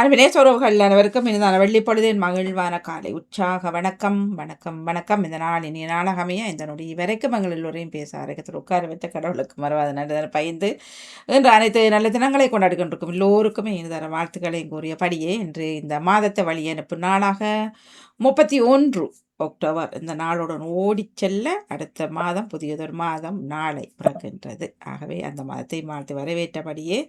அன்பினேஸ்வரர்கள் அனைவருக்கும் இனிதான வெள்ளிப்பொழுதின் மகிழ்வான காலை உற்சாக வணக்கம் வணக்கம் வணக்கம். இந்த நாள் இனிய நாளாகமையா இந்த நொடி வரைக்கும் எங்கள் எல்லோரையும் பேச அரைக்கத்தில் உட்கார வைத்த கடவுளுக்கு மறவாத நல்லதன பயந்து இன்று அனைத்து நல்ல தினங்களை கொண்டாடி கொண்டிருக்கும் எல்லோருக்குமே இனிதான வாழ்த்துக்களையும் கூறியபடியே இன்று இந்த மாதத்தை வழி அனுப்பும் நாளாக 31 அக்டோபர் இந்த நாளுடன் ஓடி செல்ல அடுத்த மாதம் புதியதொரு மாதம் நாளை பிறக்கின்றது. ஆகவே அந்த மாதத்தை மாற்றி வரவேற்றபடியே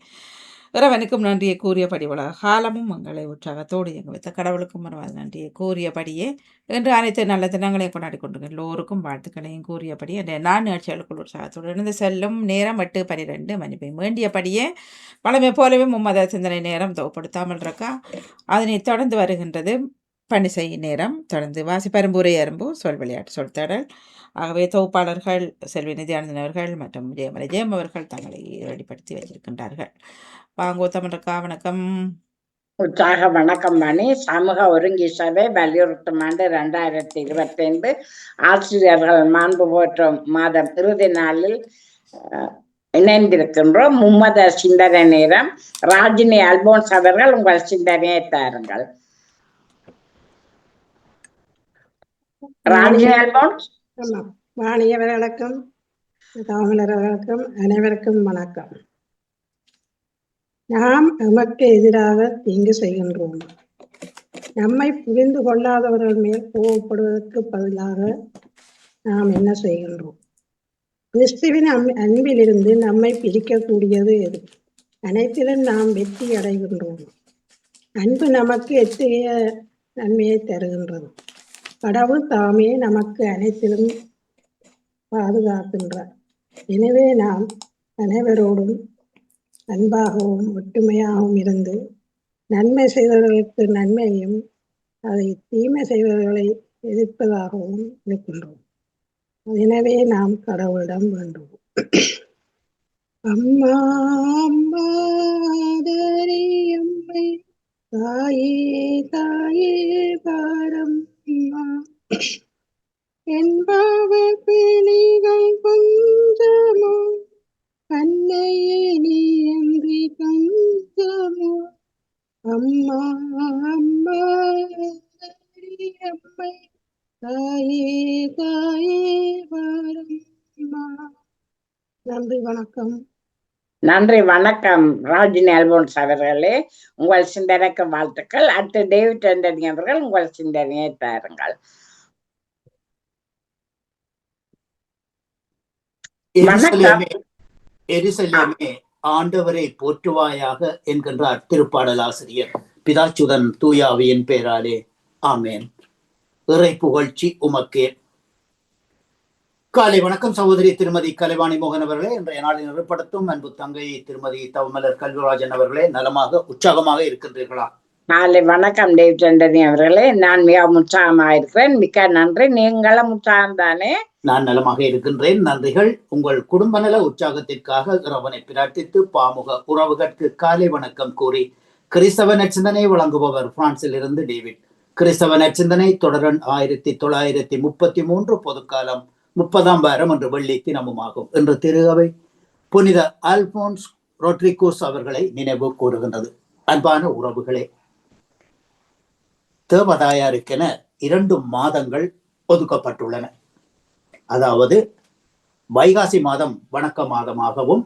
இறைவனுக்கும் நன்றியை கூறியபடி உலக காலமும் மங்களை உற்சாகத்தோடு எங்கள் வைத்த கடவுளுக்கும் மறவாத நன்றியை கூறியபடியே இன்று அனைத்து நல்ல தினங்களையும் கொண்டாடி கொண்டு எல்லோருக்கும் வாழ்த்துக்களையும் கூறியபடி அந்த நான் நிகழ்ச்சிகளுக்குள் உற்சாகத்தோடு இருந்து செல்லும் நேரம் 8:12 மணிப்பை வேண்டியபடியே பழமை போலவே மும்மத சிந்தனை நேரம் தொகுப்படுத்தாமல் இருக்கா. அதனை தொடர்ந்து வருகின்றது பணிசை நேரம், தொடர்ந்து வாசிப்பரும்புரை அரும்பு சொல் விளையாட்டு சொல்தடல். ஆகவே தொகுப்பாளர்கள் செல்வி நிதியானந்தன் அவர்கள் மற்றும் ஜெயமலை ஜெயம் அவர்கள் தங்களை ரெடிப்படுத்தி வச்சிருக்கின்றார்கள். வாங்கோ தமிழக்கா, வணக்கம். உற்சாக வணக்கம் மணி. சமூக ஒருங்கி சபை வலியுறுத்தும் ஆண்டு 2025 ஆசிரியர்கள் மாண்பு போற்றும் மாதம் இறுதி நாளில் இணைந்திருக்கின்றோம். மும்மத சிந்தனை நேரம். ராஜினி அல்போன்ஸ் அவர்கள் உங்கள் சிந்தனையை தாருங்கள். ராஜினி அல்போன்ஸ். மாணியவர்களுக்கும் தமிழர்களுக்கும் அனைவருக்கும் வணக்கம். நாம் நமக்கு எதிராக தீங்கு செய்கின்றோம். நம்மை புரிந்து கொள்ளாதவர்கள் மேல் கோவப்படுவதற்கு பதிலாக நாம் என்ன செய்கின்றோம்? கிறிஸ்துவின் அன்பிலிருந்து நம்மை பிரிக்கக்கூடியது எது? அனைத்திலும் நாம் வெற்றி அடைகின்றோம். அன்பு நமக்கு எத்தகைய நன்மையை தருகின்றது? கடவுள் தாமே நமக்கு அனைத்திலும் பாதுகாக்கின்றார். எனவே நாம் அனைவரோடும் அன்பாகவும் ஒற்றுமையாகவும் இருந்து நன்மை செய்தவர்களுக்கு நன்மையும் அதை தீமை செய்தவர்களை எதிர்ப்பதாகவும் இருக்கின்றோம். எனவே நாம் கடவுளிடம் வேண்டுவோம். அம்மா அம்மா அம்மை தாயே தாயே பாரம் என்பவர் பிணிகள் கொஞ்சமோ அன்னையே நீ என்று கஞ்சமோ அம்மா அம்மா அம்மை தாயே தாயே பாரம்மா. நன்றி, வணக்கம். நன்றி, வணக்கம் ராஜினி அல்போன்ஸ் அவர்களே. உங்கள் சிந்தனைக்கு வாழ்த்துக்கள். அடுத்து டேவிட் ஆண்டனி அவர்கள் உங்கள் சிந்தனையை தாருங்கள். எருசலேமே ஆண்டவரை போற்றுவாயாக என்கின்றார் திருப்பாடல் ஆசிரியர். பிதாச்சுதன் தூயாவியின் பெயராலே ஆமேன். இறை புகழ்ச்சி உமக்கே. காலை வணக்கம் சகோதரி திருமதி கலைவாணி மோகன் அவர்களே. இன்றைய நாளில் நிறுவப்படுத்தும் அன்பு தங்கை திருமதி தவமலர் கல்விராஜன் அவர்களே, நலமாக உற்சாகமாக இருக்கின்றீர்களா? காலை வணக்கம் டேவிட் ஆண்டனி அவர்களே. நான் மிக உற்சாகமாக இருக்கிறேன். மிக்க நன்றி. நீங்களும் உற்சாகம் தானே? நான் நலமாக இருக்கின்றேன், நன்றிகள். உங்கள் குடும்ப நல உற்சாகத்திற்காக இறைவனை பிரார்த்தித்து பாமுக உறவுகளுக்கு காலை வணக்கம் கூறி கிறிஸ்தவ நற்சிந்தனை வழங்குபவர் பிரான்சில் இருந்து டேவிட். கிறிஸ்தவ நற்சிந்தனை தொடரன் 1933 பொதுக்காலம் 30ஆம் வாரம் என்று வெள்ளி தினமுமாகும். இன்று திரு அவை புனித அல்போன்ஸ் ரோட்ரிகோஸ் அவர்களை நினைவு கூறுகின்றது. அன்பான உறவுகளே, தேவதாயாருக்கென 2 மாதங்கள் ஒதுக்கப்பட்டுள்ளன. அதாவது வைகாசி மாதம் வணக்க மாதமாகவும்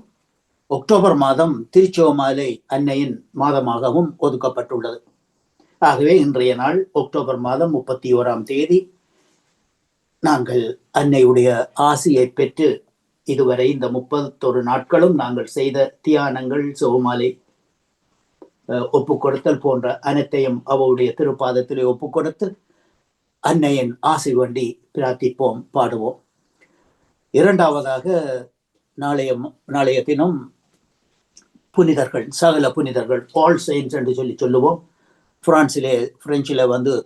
அக்டோபர் மாதம் திருச்சோமாலை அன்னையின் மாதமாகவும் ஒதுக்கப்பட்டுள்ளது. ஆகவே இன்றைய நாள் அக்டோபர் மாதம் 31ஆம் தேதி நாங்கள் அன்னையுடைய ஆசியை பெற்று இதுவரை இந்த 31 நாட்களும் நாங்கள் செய்த தியானங்கள், சோமாலை ஒப்புக்கொடுத்தல் போன்ற அனைத்தையும் அவருடைய திருப்பாதத்திலே ஒப்புக்கொடுத்து அன்னையின் ஆசி வேண்டி பிரார்த்திப்போம், பாடுவோம். இரண்டாவதாக நாளைய தினம் புனிதர்கள், சகல புனிதர்கள், ஆல் செயின்ஸ் என்று சொல்லுவோம். பிரெஞ்சில்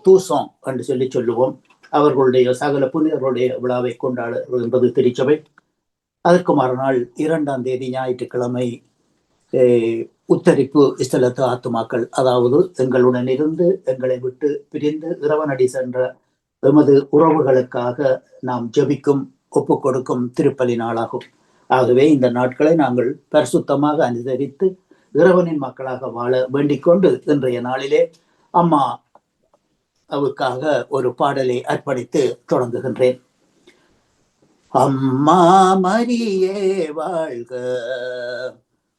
தூசோங் என்று சொல்லுவோம். அவர்களுடைய சகல புனிதர்களுடைய விழாவை கொண்டாடுகின்றது திருச்சபை. அதற்கு மறுநாள் 2ஆம் தேதி ஞாயிற்றுக்கிழமை உத்தரிப்பு ஸ்தலத்து ஆத்துமாக்கள், அதாவது எங்களுடன் இருந்து எங்களை விட்டு பிரிந்து இறைவனடி சென்ற எமது உறவுகளுக்காக நாம் ஜெபிக்கும் ஒப்பு கொடுக்கும் திருப்பலி நாளாகும். ஆகவே இந்த நாட்களை நாங்கள் பரிசுத்தமாக அனுசரித்து இறைவனின் மக்களாக வாழ வேண்டிக் கொண்டு இன்றைய நாளிலே அம்மா அவருக்காக ஒரு பாடலை அர்ப்பணித்து தொடங்குகின்றேன். அம்மா மரியே வாழ்க,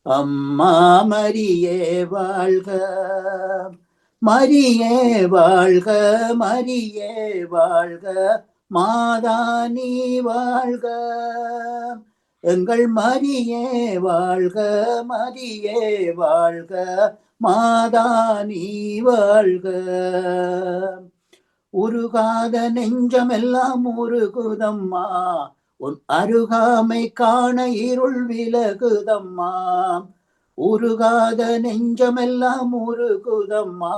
அம்மா மரியே வாழ்க, மரியே வாழ்க, மரியே வாழ்க, மாதா நீ வாழ்க, எங்கள் மரியே வாழ்க, மரியே வாழ்க, மாதா நீ வாழ்க. உருகாத நெஞ்சமெல்லாம் உருகுதம்மா, உன் அருகாமை காண இருள் விலகுதம்மா. உருகாத நெஞ்சமெல்லாம் உருகுதம்மா,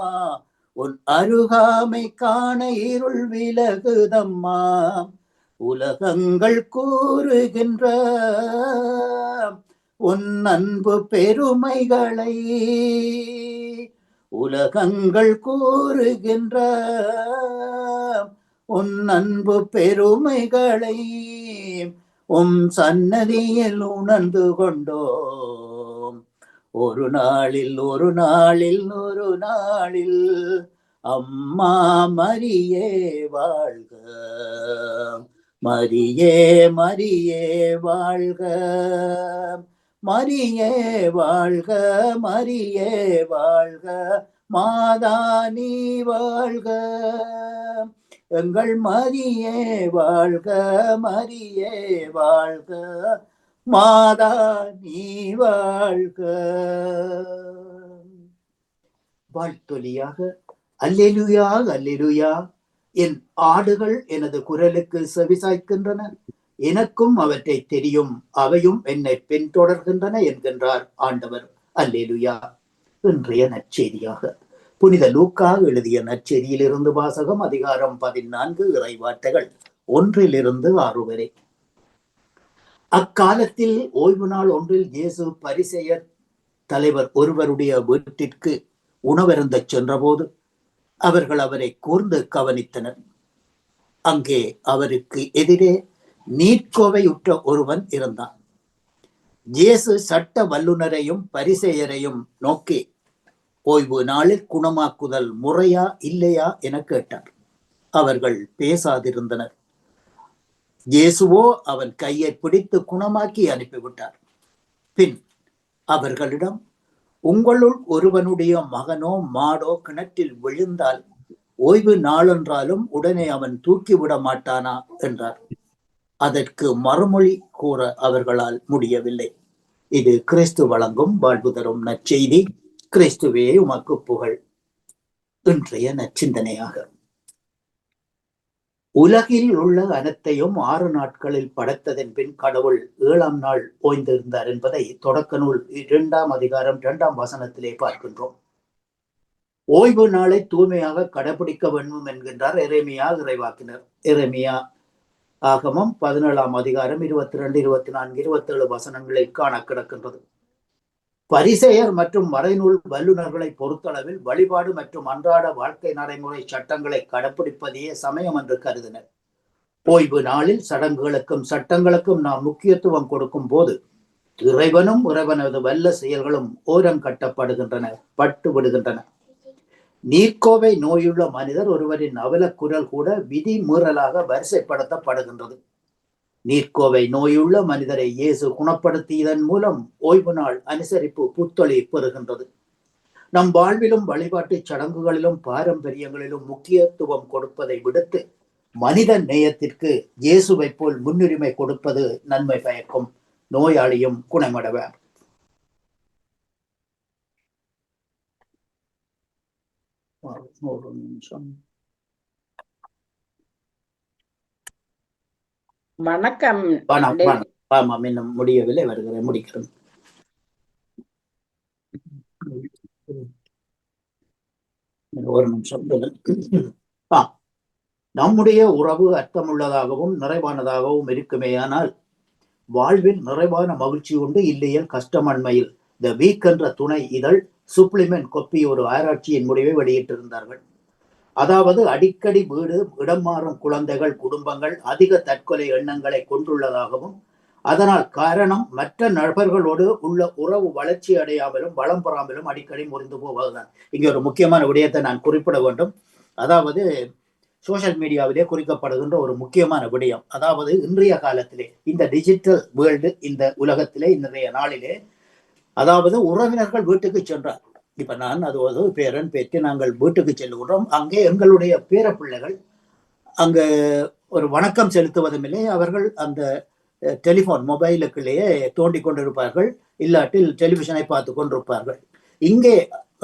உன் அருகாமை காண இருள் விலகுதம்மா. உலகங்கள் கூறுகின்ற உன் அன்பு பெருமைகளை, உலகங்கள் கூறுகின்ற உன் அன்பு பெருமைகளை சன்னதியில் உணர்ந்து கொண்டோம். ஒரு நாளில் ஒரு நாளில் ஒரு நாளில் அம்மா மரியே வாழ்க, மரியே மரியே வாழ்க, மரியே வாழ்க, மரியே வாழ்க, மாதா நீ வாழ்க, எங்கள் மரியே வாழ்க, மரியே வாழ்க, மாதா நீ வாழ்க. வாழ்த்தொலியாக அல்லேலூயா அல்லேலூயா, என் ஆடுகள் எனது குரலுக்கு செவிசாய்க்கின்றன, எனக்கும் அவற்றை தெரியும், அவையும் என்னை பின்தொடர்கின்றன என்கின்றார் ஆண்டவர். அல்லேலூயா. இன்றைய நற்செய்தியாக புனித லூக்கா எழுதிய நற்செய்தியிலிருந்து வாசகம். அதிகாரம் 14, இறைவார்த்தைகள் 1-6 வரை. அக்காலத்தில் ஓய்வு நாள் ஒன்றில் இயேசு பரிசேயர் தலைவர் ஒருவருடைய வீட்டிற்கு உணவருந்த சென்றபோது அவர்கள் அவரை கூர்ந்து கவனித்தனர். அங்கே அவருக்கு எதிரே நீர்க்கோவையுற்ற ஒருவன் இருந்தான். இயேசு சட்ட வல்லுநரையும் பரிசேயரையும் நோக்கி, ஓய்வு நாளில் குணமாக்குதல் முறையா இல்லையா என கேட்டார். அவர்கள் பேசாதிருந்தனர். இயேசுவோ அவன் கையை பிடித்து குணமாக்கி அனுப்பிவிட்டார். பின் அவர்களிடம், உங்களுள் ஒருவனுடைய மகனோ மாடோ கிணற்றில் விழுந்தால் ஓய்வு நாளென்றாலும் உடனே அவன் தூக்கிவிட மாட்டானா என்றார். அதற்கு மறுமொழி கூற அவர்களால் முடியவில்லை. இது கிறிஸ்து வழங்கும் வாழ்வு தரும் நற்செய்தி. கிறிஸ்துவே உமக்கு புகழ். இன்றைய நற்சிந்தனையாக, உலகில் உள்ள அனைத்தையும் 6 நாட்களில் படைத்ததன் பின் கடவுள் 7ஆம் நாள் ஓய்ந்திருந்தார் என்பதை தொடக்க நூல் 2ஆம் அதிகாரம் 2ஆம் வசனத்திலே பார்க்கின்றோம். ஓய்வு நாளை தூய்மையாக கடைபிடிக்க வேண்டும் என்கின்றார் எரேமியா இறைவாக்கினர். எரேமியா ஆகமம் 17ஆம் அதிகாரம் 22, 24, 27 வசனங்களில் காண கிடக்கின்றது. பரிசேயர் மற்றும் மறைநூல் வல்லுநர்களை பொறுத்தளவில் வழிபாடு மற்றும் அன்றாட வாழ்க்கை நடைமுறை சட்டங்களை கடைபிடிப்பதையே சமயம் என்று கருதினர். ஓய்வு நாளில் சடங்குகளுக்கும் சட்டங்களுக்கும் நாம் முக்கியத்துவம் கொடுக்கும் போது இறைவனும் இறைவனது வல்ல செயல்களும் ஓரங்கட்டப்படுகின்றன, பட்டு விடுகின்றன. நீர்க்கோவை நோயுள்ள மனிதர் ஒருவரின் அவலக்குரல் கூட விதி மீறலாக வரிசைப்படுத்தப்படுகின்றது. நீர்க்கோவை நோயுள்ள மனிதரை இயேசு குணப்படுத்தியதன் மூலம் ஓய்வு நாள் அனுசரிப்பு புத்தொழி பெறுகின்றது. நம் வாழ்விலும் வழிபாட்டு சடங்குகளிலும் பாரம்பரியங்களிலும் முக்கியத்துவம் கொடுப்பதை விடுத்து மனித நேயத்திற்கு இயேசுவை போல் முன்னுரிமை கொடுப்பது நன்மை பயக்கும். நோயாளியும் குணமடைவார். ஒரு நிமிஷம். வணக்கம். ஆமாம், இன்னும் முடியவில்லை, வருகிறேன், முடிக்கிறேன். ஒரு நிமிஷம். நம்முடைய உறவு அர்த்தமுள்ளதாகவும் நிறைவானதாகவும் இருக்குமேயானால் வாழ்வில் நிறைவான மகிழ்ச்சி உண்டு, இல்லையேல் கஷ்டமண்மையில். த வீக் என்ற துணை இதழ் சுப்ளிமெண்ட் கொப்பி ஒரு ஆராய்ச்சியின் முடிவை வெளியிட்டிருந்தார்கள். அதாவது அடிக்கடி வீடு, இடம் மாறும் குழந்தைகள், குடும்பங்கள் அதிக தற்கொலை எண்ணங்களை கொண்டுள்ளதாகவும், அதனால் காரணம் மற்ற நபர்களோடு உள்ள உறவு வளர்ச்சி அடையாமலும் வளம் பெறாமலும் அடிக்கடி முறிந்து போவதுதான். இங்கே ஒரு முக்கியமான விடயத்தை நான் குறிப்பிட வேண்டும். அதாவது சோசியல் மீடியாவிலே குறிக்கப்படுகின்ற ஒரு முக்கியமான விடயம், அதாவது இன்றைய காலத்திலே இந்த டிஜிட்டல் வேர்ல்டு, இந்த உலகத்திலே இன்றைய நாளிலே, அதாவது உறவினர்கள் வீட்டுக்கு சென்றார். இப்ப நான் அது ஒரு பேரன் பேத்தி நாங்கள் வீட்டுக்கு செல்லுகிறோம். அங்கே எங்களுடைய பேர பிள்ளைகள் அங்க ஒரு வணக்கம் செலுத்துவதும் இல்லை, அவர்கள் அந்த டெலிபோன் மொபைலுக்குள்ளேயே தோண்டி கொண்டிருப்பார்கள், இல்லாட்டில் டெலிவிஷனை பார்த்து கொண்டிருப்பார்கள். இங்கே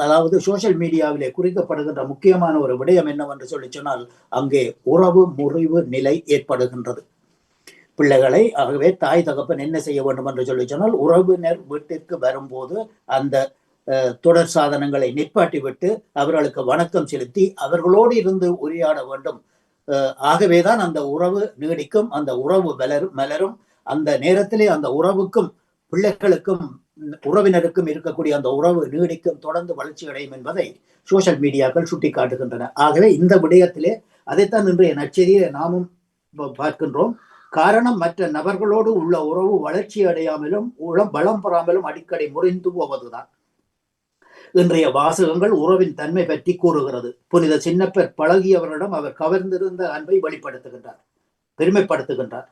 அதாவது சோசியல் மீடியாவிலே குறிக்கப்படுகின்ற முக்கியமான ஒரு விடயம் என்னவென்று சொல்லி சொன்னால், அங்கே உறவு முறிவு நிலை ஏற்படுகின்றது பிள்ளைகளை. ஆகவே தாய் தகப்பன் என்ன செய்ய வேண்டும் என்று சொல்லி சொன்னால், உறவினர் வீட்டிற்கு வரும்போது அந்த தொடர் சாதனங்களை நிப்பாட்டி விட்டு அவர்களுக்கு வணக்கம் செலுத்தி அவர்களோடு இருந்து உரையாட வேண்டும். ஆகவேதான் அந்த உறவு நீடிக்கும், அந்த உறவு மலரும். அந்த நேரத்திலே அந்த உறவுக்கும் பிள்ளைகளுக்கும் உறவினருக்கும் இருக்கக்கூடிய அந்த உறவு நீடிக்கும், தொடர்ந்து வளர்ச்சி அடையும் என்பதை சோசியல் மீடியாக்கள் சுட்டி காட்டுகின்றன. ஆகவே இந்த விடயத்திலே அதைத்தான் இன்றைய நற்செய்தியை நாமும் பார்க்கின்றோம். காரணம் மற்ற நபர்களோடு உள்ள உறவு வளர்ச்சி அடையாமலும் பலம் பெறாமலும் அடிக்கடி முறிந்து போவதுதான். இன்றைய வாசகங்கள் உறவின் தன்மை பற்றி கூறுகிறது. புனித சின்னப்பர் பழகியவரிடம் அவர் கவர்ந்திருந்த அன்பை வெளிப்படுத்துகின்றார், பெருமைப்படுத்துகின்றார்.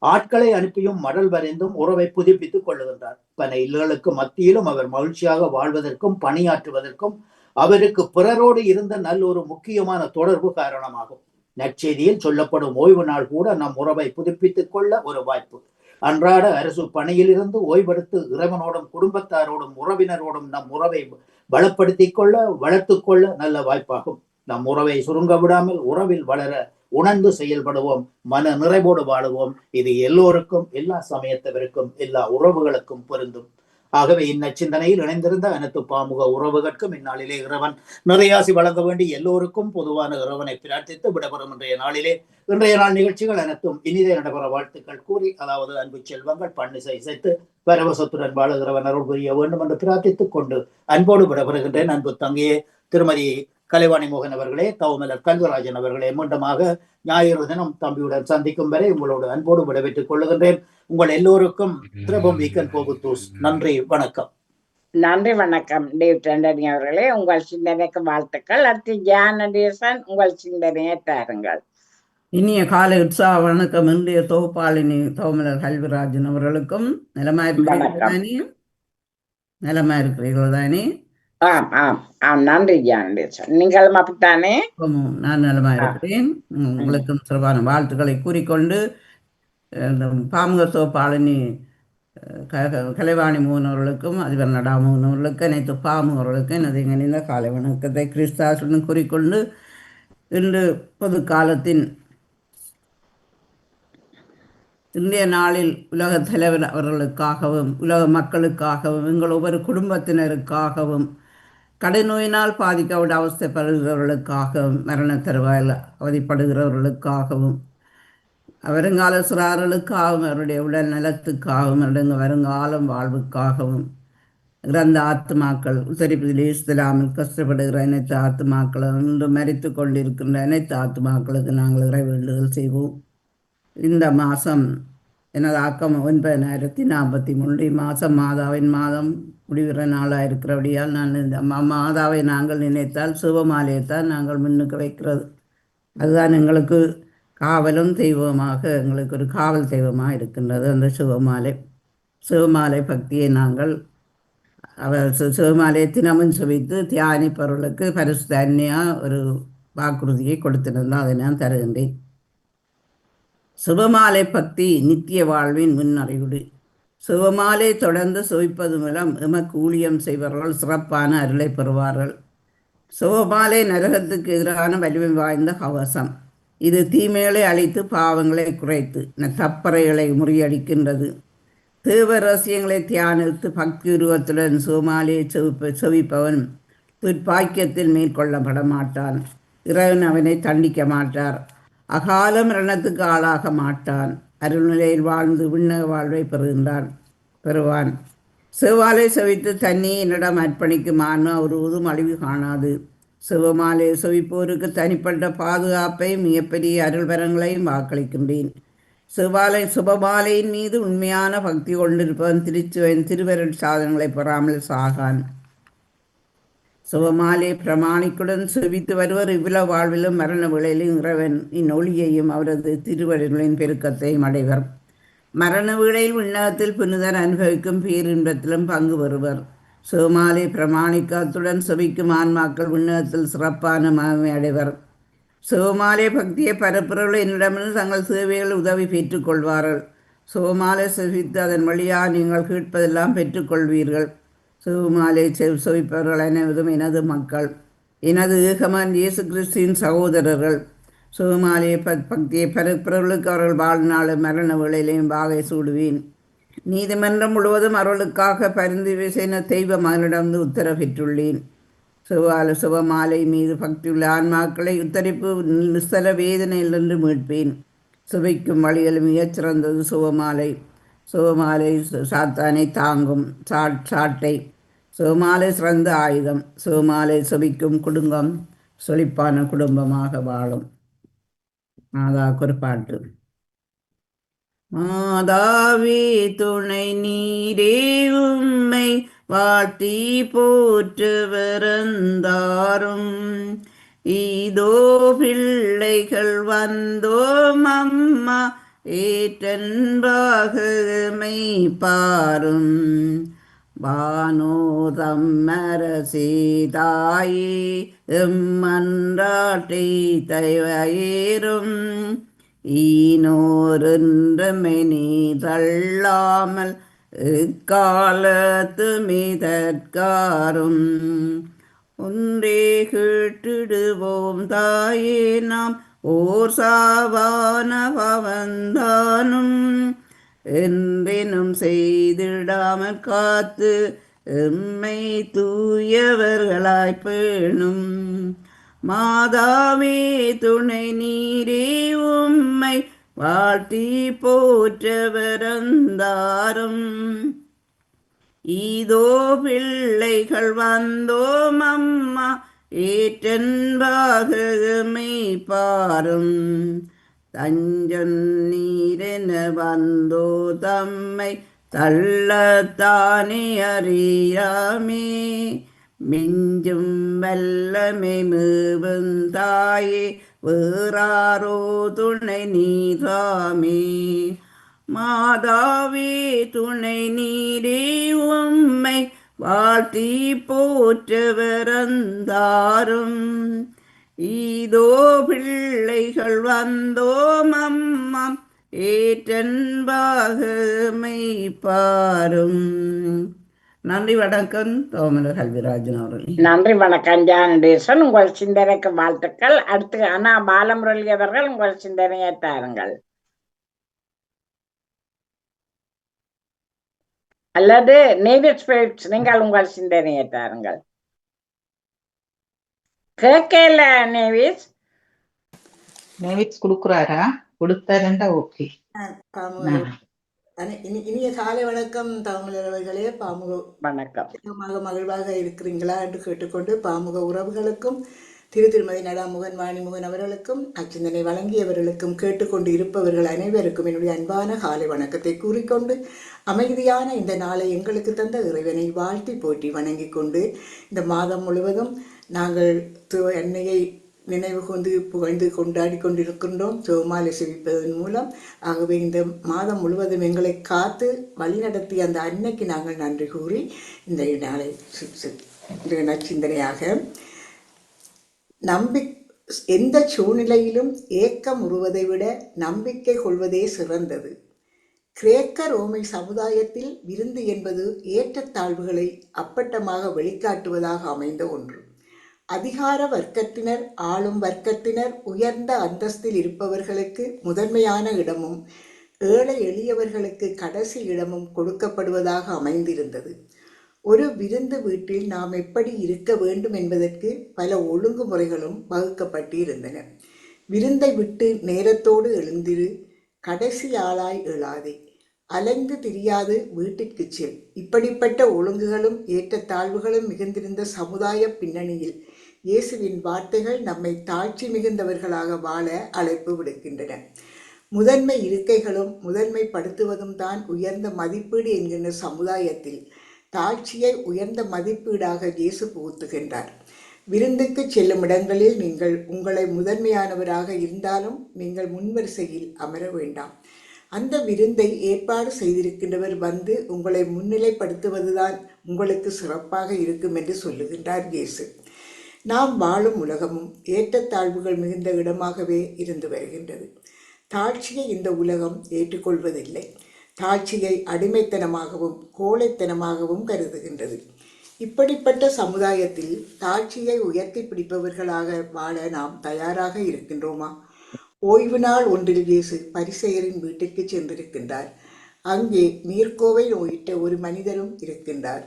ஆட்களை அனுப்பியும் மடல் வரைந்தும் உறவை புதுப்பித்துக் கொள்ளுகின்றார். பல இல்லங்களுக்கு மத்தியிலும் அவர் மகிழ்ச்சியாக வாழ்வதற்கும் பணியாற்றுவதற்கும் அவருக்கு பிறரோடு இருந்த நல்ல ஒரு முக்கியமான தொடர்பு காரணமாகும். நற்செய்தியில் சொல்லப்படும் ஓய்வு நாள் கூட நம் உறவை புதுப்பித்துக் கொள்ள ஒரு வாய்ப்பு. அன்றாட அரசு பணியிலிருந்து ஓய்வெடுத்து இறைவனோடும் குடும்பத்தாரோடும் உறவினரோடும் நம் உறவை பலப்படுத்திக் கொள்ள, வளர்த்து கொள்ள நல்ல வாய்ப்பாகும். நம் உறவை சுருங்க விடாமல் உறவில் வளர உணர்ந்து செயல்படுவோம், மன நிறைவோடு வாழுவோம். இது எல்லோருக்கும், எல்லா சமயத்தவருக்கும், எல்லா உறவுகளுக்கும் பொருந்தும். ஆகவே இந்நச்சிந்தனையில் இணைந்திருந்த அனைத்து பாமுக உறவுகளுக்கும் இந்நாளிலே இறைவன் நிறையாசி வழங்க வேண்டி எல்லோருக்கும் பொதுவான இறைவனை பிரார்த்தித்து விடப்படும் இன்றைய நாள் நிகழ்ச்சிகள் அனைத்தும் இனிதே நடைபெற வாழ்த்துக்கள் கூறி, அதாவது அன்பு செல்வங்கள் பன்னிசை இசைத்து பரவசத்துடன் வாழுகிறவன் அருள் புரிய வேண்டும் என்று பிரார்த்தித்துக் கொண்டு அன்போடு விடப்படுகின்றேன். அன்பு தங்கையே திருமதி கலைவாணி மோகன் அவர்களே, தவமலர் கல்வராஜன் அவர்களே, மீண்டுமாக ஞாயிறு தினம் தம்பியுடன் சந்திக்கும் வரை உங்களோடு அன்போடு விடைபெற்றுக் கொள்ளுகின்றேன். உங்கள் எல்லோருக்கும் திரபம் வீக்கன் போகுத்தூஸ். நன்றி, வணக்கம். நன்றி, வணக்கம் டேவிட் ஆண்டனி அவர்களே. உங்கள் சிந்தனைக்கு வாழ்த்துக்கள். அடுத்து ஜானடேசன், உங்கள் சிந்தனையை தாருங்கள். இனிய காலை உற்சாக வணக்கம். இன்றைய தொகுப்பாளினி தவமலர் கல்விராஜன் அவர்களுக்கும் நலமா இருக்கிறீர்கள் தானே? ஆம் ஆம் ஆம், நன்றி ஜானடேசன். நீங்களும் அப்படித்தானே? நான் நலமா இருக்கிறேன். உங்களுக்கும் சிறப்பான வாழ்த்துக்களை கூறிக்கொண்டு, பாமுக தொகுப்பாளினி கலைவாணி மோகன் அவர்களுக்கும் அதிபர் நடா மோகன் அவர்களுக்கும் அனைத்து பாமுகர்களுக்கும் எனது இணைந்த காலை வணக்கத்தை கிறிஸ்தாசுடன் கூறிக்கொண்டு, இன்று பொது காலத்தின் இன்றைய நாளில் உலக தலைவர் அவர்களுக்காகவும் உலக மக்களுக்காகவும் எங்கள் ஒவ்வொரு குடும்பத்தினருக்காகவும் கடைநோயினால் பாதிக்கப்பட்ட அவஸ்தைப்படுகிறவர்களுக்காகவும் மரண தருவாயில் அவதிப்படுகிறவர்களுக்காகவும் வருங்கால சிறார்களுக்காகவும் அவருடைய உடல் நலத்துக்காகவும் அவருடைய வருங்காலம் வாழ்வுக்காகவும் இறந்த ஆத்மாக்கள் உத்தரப்பிரதேச இஸ்லாமில் கஷ்டப்படுகிற அனைத்து ஆத்மாக்களும் இன்று மரித்து கொண்டிருக்கின்ற அனைத்து ஆத்மாக்களுக்கு நாங்கள் இறை வேண்டுதல் செய்வோம். இந்த மாதம் எனது ஆக்கம் 9043 மாதம் மாதாவின் மாதம் முடிகிற நாளாக இருக்கிறபடியால் நான் இந்த மாதாவை நாங்கள் நினைத்தால் சிவமாலையைத்தான் நாங்கள் முன்னுக்கு வைக்கிறது. அதுதான் எங்களுக்கு காவலும் தெய்வமாக, எங்களுக்கு ஒரு காவல் தெய்வமாக இருக்கின்றது அந்த சிவமாலை பக்தியை நாங்கள் சிவமாலையை தினமும் சுவித்து தியானிப்பவர்களுக்கு பரிசு தன்மையாக ஒரு வாக்குறுதியை கொடுத்திருந்தால் அதை நான் தருகின்றேன். சிவமாலை பக்தி நித்திய வாழ்வின் முன்னறிவுடு. சிவமாலை தொடர்ந்து சுவிப்பது மூலம் எமக்கு ஊழியம் செய்பவர்கள் சிறப்பான அருளை பெறுவார்கள். சிவமாலை நரகத்துக்கு எதிரான வலிமை வாய்ந்த கவசம். இது தீமைகளை அழித்து பாவங்களை குறைத்து தப்பறைகளை முறியடிக்கின்றது. தேவ ரகசியங்களை தியானித்து பக்தி உருவத்துடன் சிவமாலையை செவிப்பவன் துர்ப்பாக்கியத்தில் மேற்கொள்ளப்பட மாட்டான். இறைவன் அவனை தண்டிக்க மாட்டார். அகால மரணத்துக்கு ஆளாக மாட்டான். அருள்நிலையில் வாழ்ந்து விண்ணக வாழ்வை பெறுவான். செவ்வாலை செவித்து தண்ணி என்னிடம் அர்ப்பணிக்கும் ஆன்மா ஒருவதும் அழிவு காணாது. சிவமாலை செவிப்போருக்கு தனிப்பட்ட பாதுகாப்பை மிகப்பெரிய அருள்வரங்களையும் வாக்களிக்கின்றேன். சுபமாலையின் மீது உண்மையான பக்தி கொண்டிருப்பவன் திருவருள் சாதனங்களை பெறாமல் சாகான். சிவமாலை பிரமாணிக்குடன் செவித்து வருவர் இவ்வில வாழ்விலும் மரண வேளையிலும் இறைவனின் ஒளியையும் அவரது திருவருளின் பெருக்கத்தையும் அடைவர். மரண வேளையில் விண்ணகத்தில் புனிதர் அனுபவிக்கும் பேரின்பத்திலும் பங்கு பெறுவர். சிவமாலை பிரமாணிக்கத்துடன் செவிக்கும் ஆன்மாக்கள் விண்ணகத்தில் சிறப்பான மகிமை அடைவர். சிவமாலை பக்தியை பரப்புறவர்கள் என்னிடமிருந்து தங்கள் சேவைகள் உதவி பெற்றுக்கொள்வார்கள். சிவமாலை செவித்து அதன் வழியாக நீங்கள் கேட்பதெல்லாம் பெற்றுக்கொள்வீர்கள். சிவமாலை செவிப்பவர்கள் அனைவரும் எனது மக்கள், எனது ஏகமன் இயேசு கிறிஸ்துவின் சகோதரர்கள். சிவமாலையை பக்தியை பரப்புறவர்களுக்கு அவர்கள் வாழ்நாள் மரண வேளையிலையும் வாகை சூடுவேன். நீதிமன்றம் முழுவதும் அவர்களுக்காக பரிந்து செய்த தெய்வ மகனிடமிருந்து உத்தரவு பெற்றுள்ளேன். சிவமாலை மீது பக்தியுள்ள ஆன்மாக்களை உத்தரிப்பு நிஸ்தல வேதனையிலிருந்து மீட்பேன். சுவைக்கும் வழிகள் மிகச்சிறந்தது சிவமாலை. சிவமாலை சாத்தானை தாங்கும் சாட்டை. சிவமாலை சிறந்த ஆயுதம். சிவமாலை செபிக்கும் குடும்பம் செழிப்பான குடும்பமாக வாழும். மாதாவுக்கு ஒரு பாட்டு. மாதாவே துணை நீரே உம்மை வாழ்த்தி போற்று வரந்தாரும். இதோ பிள்ளைகள் வந்தோம் அம்மா ஏற்றன்பாகமை பாரும். வானோதம் மரசீதாயே எம்மன்றாட்டை தயவயேறும். ஈனோரென்றமை நீ தள்ளாமல் இக்காலத்து மீதற்காரும். ஒன்றே கேட்டிடுவோம் தாயே நாம் ஓர் சாவான பவந்தானும். என்றெனும் செய்திடாமல் காத்து எம்மை தூயவர்களாய் பேணும். மாதாவே துணை நீரே உம்மை வாழ்த்தி போற்ற வரந்தாரும். இதோ பிள்ளைகள் வந்தோம் அம்மா ஏற்றன்பாகமை பாரும். தஞ்சம் நீரென வந்தோ தம்மை தள்ளத்தானே அறியாமே. மிஞ்சும் வல்லமை மீவும் தாயே வேறாரோ துணை நீராமே. மாதாவே துணை நீரே உம்மை வாழ்த்தி போற்ற வரந்தாரும். இதோ பிள்ளைகள் வந்தோம் அம்மா ஏற்றன்பாகமை பாரும். நன்றி வணக்கம். தோமலர் கல்விராஜன் அவர்களே. நன்றி வணக்கம் ஜானடேசன். உங்கள் சிந்தனைக்கு வாழ்த்துக்கள். அடுத்து அண்ணா பாலமுரளி அவர்கள் உங்கள் சிந்தனையை தாருங்கள். அல்லது நேவிட் ஸ்பிரிட்ஸ் நீங்கள் உங்கள் சிந்தனையை தாருங்கள். கேட்கல நேவிட்ஸ் கொடுக்குறாரா? கொடுத்தாருண்டா ஓகே. இனிய காலை வணக்கம் தமிழர்களே. பாமுக வணக்கம். மகிழ்வாக இருக்கிறீங்களா என்று கேட்டுக்கொண்டு பாமுக உறவுகளுக்கும் திருமதி நடாமுகன் வாணிமுகன் அவர்களுக்கும் அச்சிந்தனை வழங்கியவர்களுக்கும் கேட்டுக்கொண்டு இருப்பவர்கள் அனைவருக்கும் என்னுடைய அன்பான காலை வணக்கத்தை கூறிக்கொண்டு அமைதியான இந்த நாளை எங்களுக்கு தந்த இறைவனை வாழ்த்தி போற்றி வணங்கி கொண்டு இந்த மாதம் முழுவதும் நாங்கள் அன்னையை நினைவு கொண்டு புகழ்ந்து கொண்டாடி கொண்டிருக்கின்றோம் சிவமாலை செவிப்பதன் மூலம். ஆகவே இந்த மாதம் முழுவதும் எங்களை காத்து வழிநடத்தி அந்த அன்னைக்கு நாங்கள் நன்றி கூறி இந்த நாளை நச்சிந்தனையாக எந்த சூழ்நிலையிலும் ஏக்கம் உருவதை விட நம்பிக்கை கொள்வதே சிறந்தது. கிரேக்க ரோமை சமுதாயத்தில் விருந்து என்பது ஏற்றத்தாழ்வுகளை அப்பட்டமாக வெளிக்காட்டுவதாக அமைந்த ஒன்று. அதிகார வர்க்கத்தினர், ஆளும் வர்க்கத்தினர், உயர்ந்த அந்தஸ்தில் இருப்பவர்களுக்கு முதன்மையான இடமும் ஏழை எளியவர்களுக்கு கடைசி இடமும் கொடுக்கப்படுவதாக அமைந்திருந்தது. ஒரு விருந்து வீட்டில் நாம் எப்படி இருக்க வேண்டும் என்பதற்கு பல ஒழுங்குமுறைகளும் வகுக்கப்பட்டு இருந்தன. விருந்தை விட்டு நேரத்தோடு எழுந்திரு, கடைசி ஆளாய் எழாதே, அலைந்து திரியாது வீட்டிற்கு செல். இப்படிப்பட்ட ஒழுங்குகளும் ஏற்றத்தாழ்வுகளும் மிகுந்திருந்த சமுதாய பின்னணியில் இயேசுவின் வார்த்தைகள் நம்மை தாழ்ச்சி மிகுந்தவர்களாக வாழ அழைப்பு விடுக்கின்றன. முதன்மை இருக்கைகளும் முதன்மைப்படுத்துவதும் தான் உயர்ந்த மதிப்பீடு என்கின்ற சமுதாயத்தில் தாழ்ச்சியை உயர்ந்த மதிப்பீடாக இயேசு புகுத்துகின்றார். விருந்துக்கு செல்லும் இடங்களில் நீங்கள் உங்களை முதன்மையானவராக இருந்தாலும் நீங்கள் முன்வரிசையில் அமர வேண்டாம். அந்த விருந்தை ஏற்பாடு செய்திருக்கின்றவர் வந்து உங்களை முன்னிலைப்படுத்துவதுதான் உங்களுக்கு சிறப்பாக இருக்கும் என்று சொல்லுகின்றார் இயேசு. நாம் வாழும் உலகமும் ஏற்றத்தாழ்வுகள் மிகுந்த இடமாகவே இருந்து வருகின்றது. தாழ்ச்சியை இந்த உலகம் ஏற்றுக்கொள்வதில்லை. தாழ்ச்சியை அடிமைத்தனமாகவும் கோழைத்தனமாகவும் கருதுகின்றது. இப்படிப்பட்ட சமுதாயத்தில் தாழ்ச்சியை உயர்த்தி பிடிப்பவர்களாக வாழ நாம் தயாராக இருக்கின்றோமா? ஓய்வு நாள் ஒன்றில் இயேசு பரிசேயரின் வீட்டிற்கு சென்றிருக்கின்றார். அங்கே நீர்க்கோவை நோயிட்ட ஒரு மனிதரும் இருக்கின்றார்.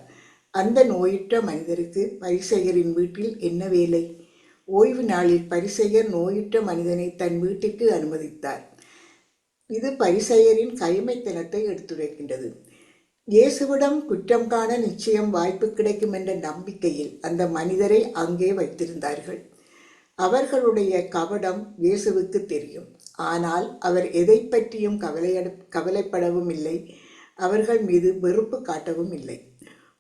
அந்த நோயுற்ற மனிதருக்கு பரிசேயரின் வீட்டில் என்ன வேலை? ஓய்வு நாளில் பரிசேயர் நோயுற்ற மனிதனை தன் வீட்டிற்கு அனுமதித்தார். இது பரிசேயரின் கைமைத்தனத்தை எடுத்துரைக்கின்றது. இயேசுவிடம் குற்றம் காண நிச்சயம் வாய்ப்பு கிடைக்கும் என்ற நம்பிக்கையில் அந்த மனிதரை அங்கே வைத்திருந்தார்கள். அவர்களுடைய கபடம் இயேசுவுக்கு தெரியும். ஆனால் அவர் எதை பற்றியும் கவலைப்படவும் இல்லை. அவர்கள் மீது வெறுப்பு காட்டவும் இல்லை.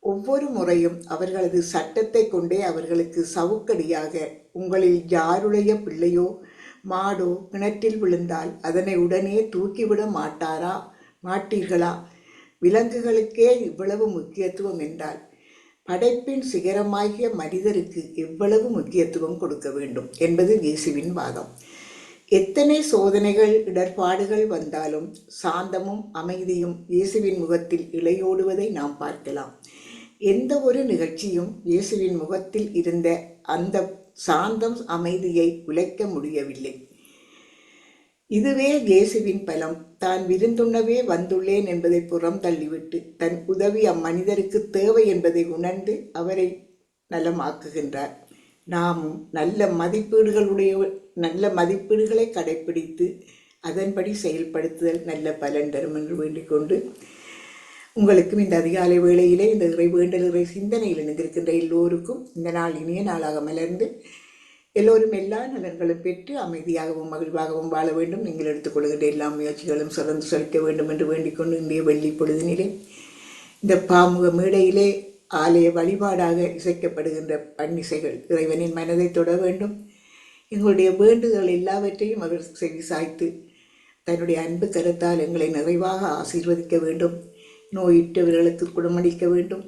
ஒவ்வொரு முறையும் அவர்களது சட்டத்தை கொண்டே அவர்களுக்கு சவுக்கடியாக, உங்களில் யாருடைய பிள்ளையோ மாடோ கிணற்றில் விழுந்தால் அதனை உடனே தூக்கிவிட மாட்டீர்களா? விலங்குகளுக்கே இவ்வளவு முக்கியத்துவம் என்றால் படைப்பின் சிகரமாகிய மனிதருக்கு எவ்வளவு முக்கியத்துவம் கொடுக்க வேண்டும் என்பது இயேசுவின் வாதம். எத்தனை சோதனைகள் இடர்பாடுகள் வந்தாலும் சாந்தமும் அமைதியும் இயேசுவின் முகத்தில் இளையோடுவதை நாம் பார்க்கலாம். எந்த ஒரு நிகழ்ச்சியும் இயேசுவின் முகத்தில் இருந்த அந்த சாந்தம் அமைதியை உழைக்க முடியவில்லை. இதுவே இயேசுவின் பலம். தான் விருந்துண்ணவே வந்துள்ளேன் என்பதை புறம் தள்ளிவிட்டு தன் உதவி அம்மனிதருக்கு தேவை என்பதை உணர்ந்து அவரை நலமாக்குகின்றார். நாமும் நல்ல மதிப்பீடுகளை கடைப்பிடித்து அதன்படி செயல்படுத்துதல் நல்ல பலன் தரும் என்று வேண்டிக் கொண்டு, உங்களுக்கும் இந்த அதிகாலை வேளையிலே இந்த இறை வேண்டல் இறை சிந்தனையில் இணைந்திருக்கின்ற எல்லோருக்கும் இந்த நாள் இனிய நாளாக மலர்ந்து எல்லோரும் எல்லா நலன்களும் பெற்று அமைதியாகவும் மகிழ்வாகவும் வாழ வேண்டும். நீங்கள் எடுத்துக்கொள்கின்ற எல்லா முயற்சிகளும் சிறந்து செலுத்த வேண்டும் என்று வேண்டிக் கொண்டு, இன்றைய வெள்ளி பொழுதினிலே இந்த பாமுக மேடையிலே ஆலய வழிபாடாக இசைக்கப்படுகின்ற பன்னிசைகள் இறைவனின் மனதை தொட வேண்டும். எங்களுடைய வேண்டுதல் எல்லாவற்றையும் அவர் செவி சாய்த்து தன்னுடைய அன்பு கருத்தால் எங்களை நிறைவாக ஆசீர்வதிக்க வேண்டும். நோயிட்டவர்களுக்கு குணமளிக்க வேண்டும்.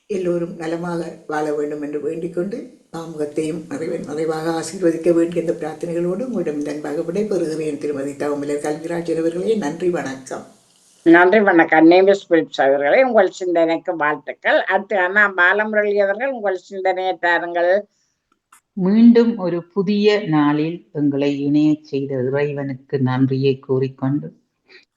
எல்லோரும் நலமாக வாழ வேண்டும் என்று வேண்டிக் கொண்டு, பாமுகத்தையும் நிறைவாக ஆசீர்வதிக்க வேண்டிய இந்த பிரார்த்தனைகளோடு உங்களிடம் அன்பாக விடைபெறுகிறேன். திருமதி தவமலர் கல்விராஜ் அவர்களே, நன்றி, வணக்கம். நன்றி, வணக்கம். நேமிஸ் பிலிப்ஸ் அவர்களே, உங்கள் சிந்தனைக்கு வாழ்த்துக்கள். அடுத்து அண்ணா பாலமுரளி அவர்கள், உங்கள் சிந்தனையை தாருங்கள். மீண்டும் ஒரு புதிய நாளில் எங்களை இணையச் செய்த இறைவனுக்கு நன்றியை கூறிக்கொண்டு,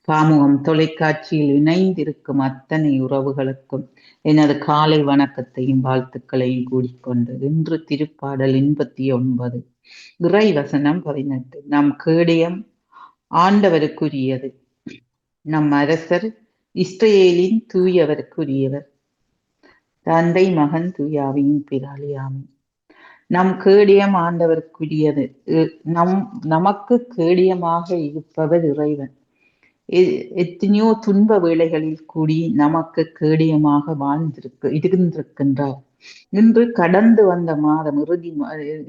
பாமுகம் தொலைக்காட்சியில் இணைந்திருக்கும் அத்தனை உறவுகளுக்கும் எனது காலை வணக்கத்தையும் வாழ்த்துக்களையும் கூறிக்கொண்டு, இன்று திருப்பாடல் 89 இறைவசனம் 18. நம் கேடயம் ஆண்டவருக்குரியது, நம் அரசர் இஸ்ரேலின் தூயவருக்குரியவர், தந்தை மகன் தூயாவியின் பிராலியாமி. நம் கேடயம் ஆண்டவருக்குரியது. நமக்கு கேடயமாக இருப்பவர் இறைவன். எத்தனையோ துன்ப வேளைகளில் கூடி நமக்கு கேடயமாக இருந்திருக்கின்றார். இன்று கடந்து வந்த மாதம்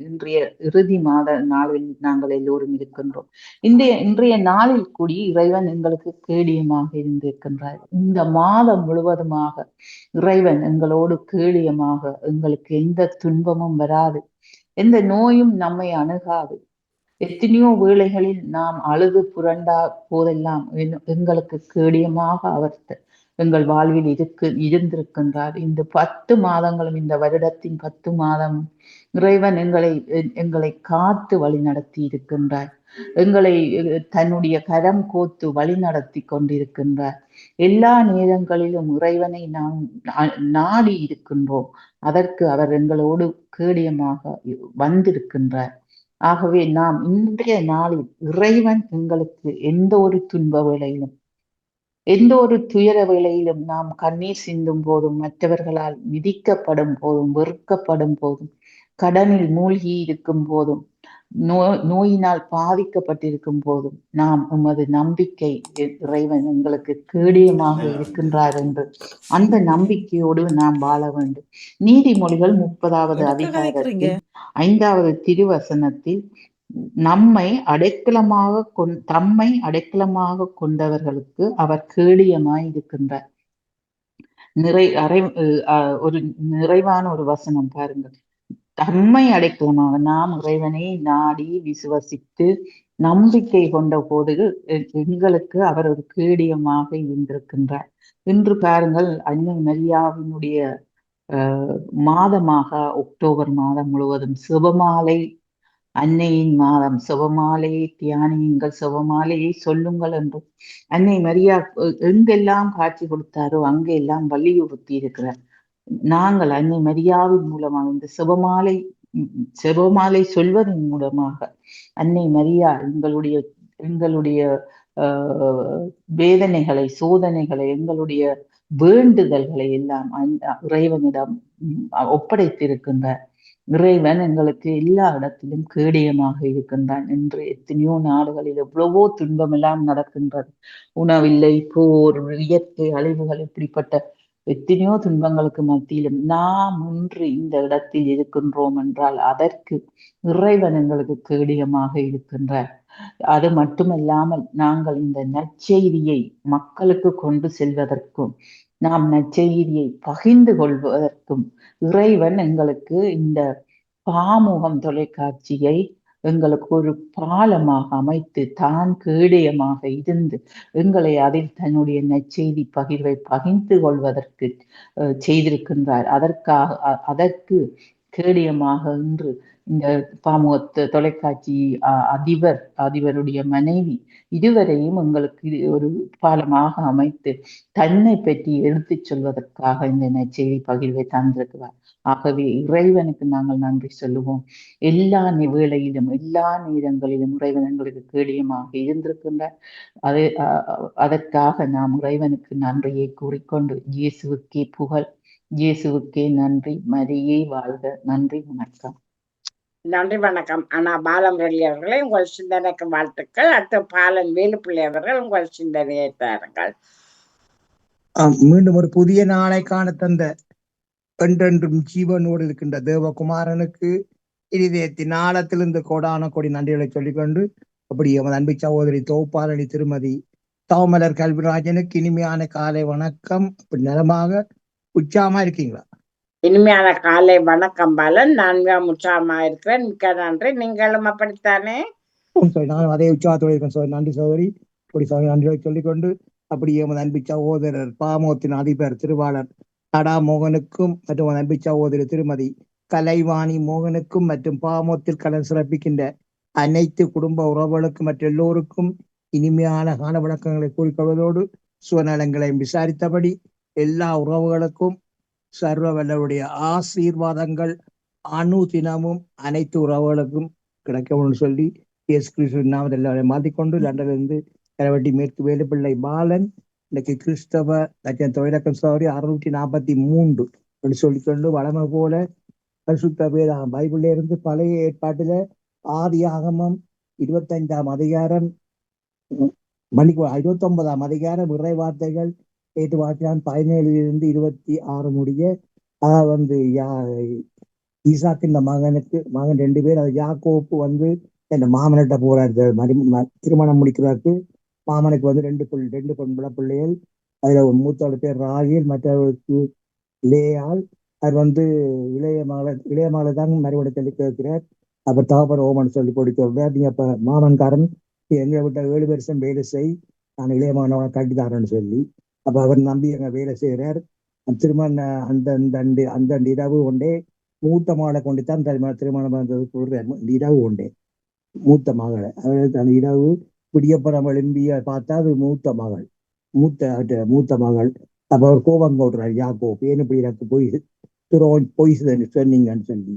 இன்றைய இறுதி மாத நாளில் நாங்கள் எல்லோரும் இருக்கின்றோம். இன்றைய நாளில் கூடி இறைவன் எங்களுக்கு கேடயமாக இருந்திருக்கின்றார். இந்த மாதம் முழுவதுமாக இறைவன் எங்களோடு கேடயமாக, எங்களுக்கு எந்த துன்பமும் வராது, எந்த நோயும் நம்மை அணுகாது. எத்தனையோ வேளைகளில் நாம் அழுது புரண்டா போதெல்லாம் எங்களுக்கு கேடயமாக அவர் எங்கள் வாழ்வில் இருந்திருக்கின்றார். இந்த 10 மாதங்களும், இந்த வருடத்தின் 10 மாதம் இறைவன் எங்களை காத்து வழி நடத்தி இருக்கின்றார். எங்களை தன்னுடைய கரம் கோத்து வழி நடத்தி கொண்டிருக்கின்றார். எல்லா நேரங்களிலும் இறைவனை நாம் நாடி இருக்கின்றோம். அதற்கு அவர் எங்களோடு கேடயமாக வந்திருக்கின்றார். ஆகவே நாம் இன்றைய நாளில் இறைவன் எங்களுக்கு எந்த ஒரு துன்ப வேளையிலும் எந்த ஒரு துயர வேளையிலும் நாம் கண்ணீர் சிந்தும் போதும், மற்றவர்களால் மிதிக்கப்படும் போதும், வெறுக்கப்படும் போதும், கடனில் மூழ்கி இருக்கும் போதும், நோயினால் பாதிக்கப்பட்டிருக்கும் போதும், நாம் உமது நம்பிக்கை இறைவன் எங்களுக்கு கேடயமாக இருக்கின்றார் என்று அந்த நம்பிக்கையோடு நாம் வாழ வேண்டும். நீதிமொழிகள் 30வது எடுக்க கதைக்கிறீங்க. அதிகாரத்தில் 5வது திருவசனத்தில் தம்மை அடைக்கலமாக கொண்டவர்களுக்கு அவர் கேடயமாய் இருக்கின்றார். ஒரு நிறைவான ஒரு வசனம் பாருங்கள். தம்மை அடைக்கலமாக நாம் இறைவனை நாடி விசுவசித்து நம்பிக்கை கொண்ட போது எங்களுக்கு அவர் ஒரு கேடயமாக இருந்திருக்கின்றார். இன்று பாருங்கள், அன்னை மரியாவினுடைய மாதமாக அக்டோபர் மாதம் முழுவதும் சிவமாலை அன்னையின் மாதம், சிவமாலையை தியானியுங்கள், சிவமாலையை சொல்லுங்கள் என்று அன்னை மரியா எங்கெல்லாம் காட்சி கொடுத்தாரோ அங்கெல்லாம் வலியுறுத்தி இருக்கிறார். நாங்கள் அன்னை மரியாவின் மூலமாக இந்த செபமாலை சொல்வதன் மூலமாக அன்னை மரியா எங்களுடைய வேதனைகளை, சோதனைகளை, எங்களுடைய வேண்டுதல்களை எல்லாம் இறைவனிடம் ஒப்படைத்திருக்கின்றார். இறைவன் எங்களுக்கு எல்லா இடத்திலும் கேடயமாக இருக்கின்றான். என்று எத்தனையோ நாடுகளில் எவ்வளவோ துன்பம் எல்லாம் நடக்கின்றது. உணவில்லை, போர், இயற்கை அழிவுகள், இப்படிப்பட்ட எத்தனையோ துன்பங்களுக்கு மத்தியிலும் நாம் ஒன்று இந்த இடத்தில் இருக்கின்றோம் என்றால் அதற்கு இறைவன் எங்களுக்கு கேடயமாக இருக்கின்றார். அது மட்டுமல்லாமல் நாங்கள் இந்த நற்செய்தியை மக்களுக்கு கொண்டு செல்வதற்கும் நாம் நற்செய்தியை பகிர்ந்து கொள்வதற்கும் இறைவன் எங்களுக்கு இந்த பாமுகம் தொலைக்காட்சியை எங்களுக்கு ஒரு பாலமாக அமைத்து தான் கேடயமாக இருந்து எங்களை அதில் தன்னுடைய நற்செய்தி பகிர்வை பகிர்ந்து கொள்வதற்கு செய்திருக்கின்றார். அதற்கு கேடயமாக இன்று இந்த பாமுக தொலைக்காட்சி அதிபருடைய மனைவி இதுவரையும் எங்களுக்கு ஒரு பாலமாக அமைத்து தன்னை பற்றி எடுத்துச் சொல்வதற்காக இந்த நற்செய்தி பகிர்வை தந்திருக்கிறார். ஆகவே இறைவனுக்கு நாங்கள் நன்றி சொல்லுவோம். எல்லா வேளையிலும் எல்லா நேரங்களிலும் இறைவன் எங்களுக்கு கேடயமாக இருந்திருக்கின்றார். அதற்காக நாம் இறைவனுக்கு நன்றியை கூறிக்கொண்டு இயேசுவுக்கே புகழ், இயேசுவுக்கே நன்றி, மரியே வாழ்க. நன்றி, வணக்கம். நன்றி, வணக்கம். ஆனா பாலம் ரெல்லி அவர்களே, உங்கள் சிந்தனைக்கு வாழ்த்துக்கள். அடுத்து பாலன் வேலுப்பிள்ளை அவர்கள் உங்கள் சிந்தனையை தாருங்கள். மீண்டும் ஒரு புதிய நாளை காண தந்த என்றென்றும் ஜீவனோடு இருக்கின்ற தேவகுமாரனுக்கு இருதயத்தின் ஆழத்திலிருந்து கோடான கோடி நன்றிகளை சொல்லிக்கொண்டு, அப்படி எமது அன்பு சகோதரி தொகுப்பாளி திருமதி தவமலர் கல்விராஜனுக்கு இனிமையான காலை வணக்கம். இப்படி நலமாக உற்சாகமா இருக்கீங்களா? இனிமையான காலை வணக்கம் பாலன். நான் உற்சாகமா இருக்கிறேன். மிக்க நன்றி. நீங்களும் அப்படித்தானே? நானும் அதே உற்சாகத்தோடு இருக்கேன். நன்றி சகோதரி. அப்படி நன்றிகளை சொல்லிக்கொண்டு, அப்படி எமது அன்பு சகோதரர் பாமோத்தின் அதிபர் திருவாளர் தடா மோகனுக்கும் மற்றும் அன்பு சகோதரி திருமதி கலைவாணி மோகனுக்கும் மற்றும் பாமோத்தில் கடன் சிறப்பிக்கின்ற அனைத்து குடும்ப உறவுகளுக்கும் மற்ற எல்லோருக்கும் இனிமையான கால வழக்கங்களை கூறிக்கொள்வதோடு சுவநலங்களை விசாரித்தபடி எல்லா உறவுகளுக்கும் சர்வ வல்லவருடைய ஆசீர்வாதங்கள் தினமும் அனைத்து உறவுகளுக்கும் கிடைக்கும்னு சொல்லி இயேசு கிறிஸ்துவின் நாமத்தில் எல்லாரையும் மாற்றிக்கொண்டு லண்டனிலிருந்து கரவட்டி மேற்கு வேலுப்பிள்ளை பாலன் இன்னைக்கு கிறிஸ்தவ லட்சம் தொழிலக்கம் சௌரி 643 என்று சொல்லிக்கொண்டு வளமை போல பரிசுத்த வேதம் பைபிள்ல இருந்து பழைய ஏற்பாட்டுல ஆதி ஆகமம் 25ஆம் அதிகாரம் 29ஆம் அதிகாரம் இறை வார்த்தைகள் ஏற்று வாக்கினான் 17 26 முடிய அதாவது ஈசாக்கின் மகன் 2 பேர், அது யாக்கோப்பு இந்த மாமனிட்ட போறாரு திருமணம் முடிக்கிறாருக்கு. மாமனுக்கு 2 பொன் பிள்ளைகள். அதுல மூத்தவள பேர் ராகில், மற்றவர்களுக்கு லேயால். அவர் இளைய மகளை தான் மறுபடி சொல்லி கேட்கிறார். அப்ப தகப்பன் ஓமன் சொல்லி போட்டு சொல்றார், நீங்க அப்ப மாமன்காரன் எங்களை விட்ட 7 வருஷம் வேலை செய், நான் இளைய மகனோட கட்டித்தாரன்னு சொல்லி. அப்ப அவர் நம்பி எங்க வேலை செய்கிறார். திருமணம் அந்த இரவு கொண்டே மூத்த மகளை கொண்டுத்தான் திருமணம் இரவு கொண்டே மூத்த மகளை அந்த இரவு பிடியப்படம் எழும்பிய பார்த்தா அது மூத்த மகள். அப்ப அவர் கோபம் போடுறார், யாக்கோ பேனு இப்படி எனக்கு பொய் சொன்னீங்கன்னு சொல்லி.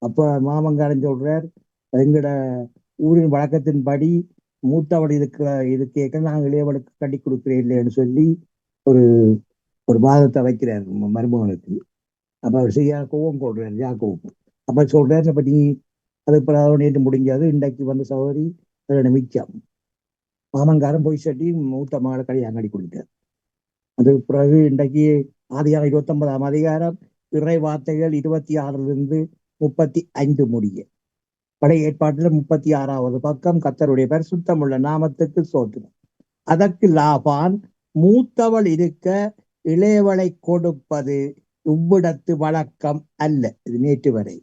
அப்ப மாமங்காரன் சொல்றார், எங்கட ஊரின் வழக்கத்தின்படி மூத்தவள் இது கேட்க நாங்கள் இளையவளுக்கு கட்டி கொடுக்கிறேன் இல்லைன்னு சொல்லி ஒரு ஒரு வாதத்தை வைக்கிறார் மருமகனுக்கு. அப்ப அவர் செய்ய கோவம் கொள்றாரு யாக்கோவுக்கு. அப்ப சொல்றாரு, அப்ப நீ அது நேற்று முடிஞ்சது, இன்றைக்கு வந்து சகோதரி அதோட மிச்சம் மாமங்காரன் போய் சட்டி மூத்த மகளை கல்யாணம் கொடுத்தார். அதுக்கு பிறகு இன்றைக்கு ஆதிகாரம் 29ஆம் அதிகாரம் இறை வார்த்தைகள் 26 35 முடிய பழைய ஏற்பாட்டுல 36வது பக்கம். கர்த்தருடைய பரிசுத்தமுள்ள நாமத்துக்கு சோத்திரம். அதற்கு லாபான், மூத்தவள் இருக்க இளையவளை கொடுப்பது இவ்விடத்து வழக்கம் அல்ல, இது நேற்று வரை.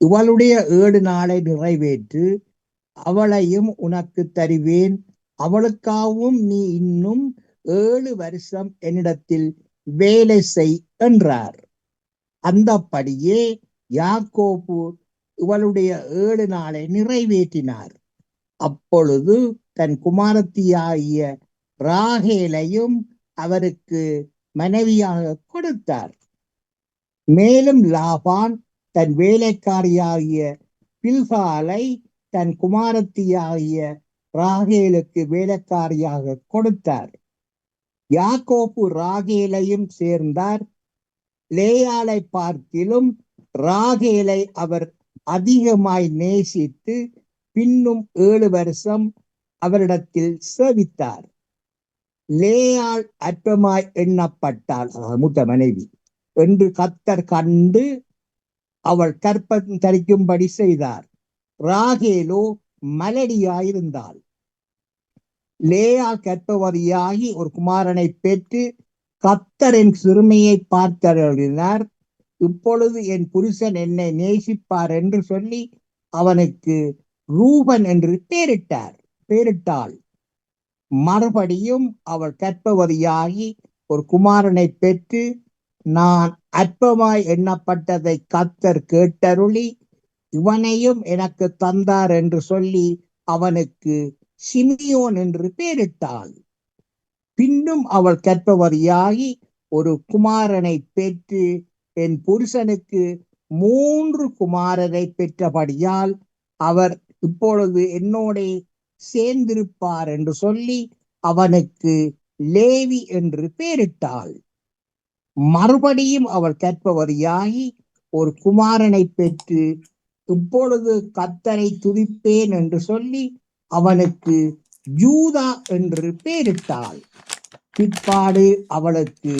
இவளுடைய 7 நாளை நிறைவேற்று, அவளையும் உனக்கு தருவேன், அவளுக்காகவும் நீ இன்னும் 7 வருஷம் என்னிடத்தில் வேலை செய் என்றார். அந்தப்படியே யாக்கோபு இவளுடைய 7 நாளை நிறைவேற்றினார். அப்பொழுது தன் குமாரத்தியாகிய ராகேலையும் அவருக்கு மனைவியாக கொடுத்தார். மேலும் லாபான் தன் வேலைக்காரியாகிய பில்காலை தன் குமாரத்தியாகிய ராகேலுக்கு வேலைக்காரியாக கொடுத்தார். யாக்கோபு ராகேலையும் சேர்ந்தார். லேயாளை பார்க்கிலும் ராகேலை அவர் அதிகமாய் நேசித்து பின்னும் 7 வருஷம் அவரிடத்தில் சேவித்தார். லேயாள் அற்பமாய் எண்ணப்பட்டாள், மூத்த மனைவி என்று கர்த்தர் கண்டு அவள் கற்பம் தரிக்கும்படி செய்தார். ராகேலோ மலடியாயிருந்தாள். லேயாள் கற்பவதியாகி ஒரு குமாரனை பெற்று கர்த்தரின் சிறுமையை பார்த்தருளினார். இப்பொழுது என் புருஷன் என்னை நேசிப்பார் என்று சொல்லி அவனுக்கு ரூபன் என்று பேரிட்டாள். மறுபடியும் அவள் கற்பவதியாகி ஒரு குமாரனை பெற்று, நான் அற்பமாய் எண்ணப்பட்டதை கர்த்தர் கேட்டருளி இவனையும் எனக்கு தந்தார் என்று சொல்லி அவனுக்கு சிமியோன் என்று பேரிட்டாள். பின்னும் அவள் கற்பவதியாகி ஒரு குமாரனை பெற்று, என் புருஷனுக்கு 3 குமாரரை பெற்றபடியால் அவர் இப்பொழுது என்னோட சேர்ந்திருப்பார் என்று சொல்லி அவனுக்கு லேவி என்று பேரிட்டாள். மறுபடியும் அவள் கற்பவதியாகி ஒரு குமாரனை பெற்று, இப்பொழுது கர்த்தரை துதிப்பேன் என்று சொல்லி அவனுக்கு யூதா என்று பேரிட்டாள். பிற்பாடு அவளுக்கு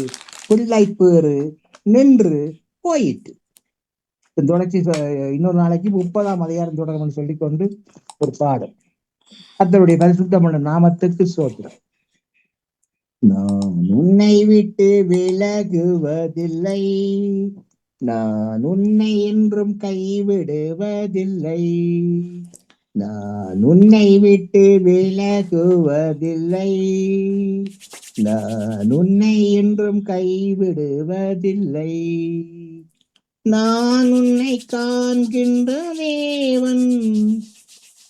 பிள்ளை பேறு நின்று போயிட்டு. தொடர்ச்சி இன்னொரு நாளைக்கு 30ஆம் அதிகாரம் தொடரும் சொல்லிக்கொண்டு ஒரு பாடல். கர்த்தருடைய பரிசுத்தமுள்ள நாமத்துக்கு சோத்திரம். நான் உன்னை விட்டு விலகுவதில்லை, நான் உன்னை என்றும் கைவிடுவதில்லை, நான் உன்னை விட்டு விலகுவதில்லை, நான் உன்னை என்றும் கைவிடுவதில்லை, நான் உன்னை காண்கின்ற தேவன்,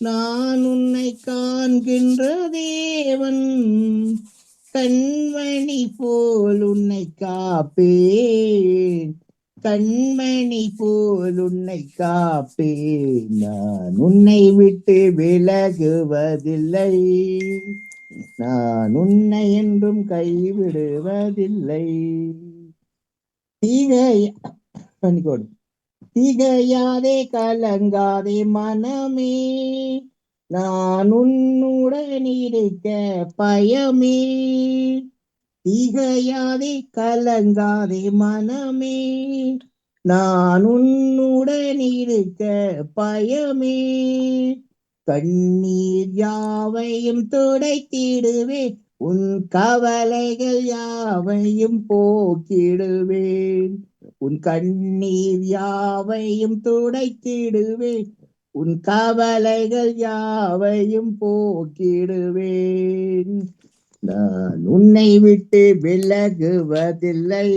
நான் உன்னை காண்கின்ற தேவன், கண்மணி போல் உன்னை காப்பேன், கண்மணி போல் உன்னை காப்பேன், நான் உன்னை விட்டு விலகுவதில்லை, நான் உன்னை என்றும் கைவிடுவதில்லை. திகையாதே கலங்காதே மனமே, நான் உன்னுடன் இருக்க பயமே, திகையாதே கலங்காதே மனமே, நான் உன்னுடன் இருக்க பயமே, கண்ணீர் யாவையும் துடைத்திடுவேன், உன் கவலைகள் யாவையும் போக்கிடுவேன், உன் கண்ணீர் யாவையும் துடைத்திடுவேன், உன் கவலைகள் யாவையும் போக்கிடுவேன், நான் உன்னை விட்டு விலகுவதில்லை,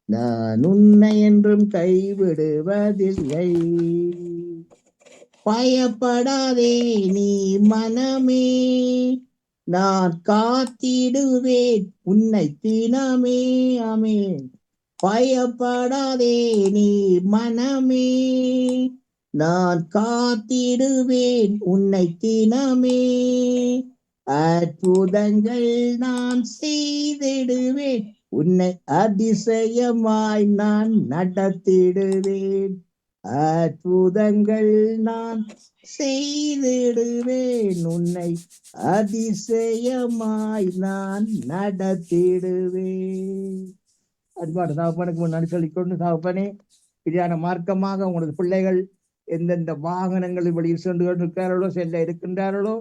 நான் உன்னை என்றும் கைவிடுவதில்லை. பயப்படாதே நீ மனமே, நான் காத்திடுவேன் உன்னை தினமே. ஆமென். பயப்படாதே நீ மனமே, நான் காத்திடுவேன் உன்னை தினமே, அற்புதங்கள் நான் செய்திடுவேன், உன்னை அதிசயமாய் நான் நடத்திடுவேன், அற்புதங்கள் நான் செய்திடுவேன், உன்னை அதிசயமாய் நான் நடத்திடுவேன். அன்பான தகப்பனுக்கு முன்னாடி சொல்லிக்கொண்டு, தகப்பனே, சரியான மார்க்கமாக உங்களது பிள்ளைகள் எந்தெந்த வாகனங்களில் வெளியில் சென்று கொண்டிருக்கிறார்களோ, செல்ல இருக்கின்றார்களோ,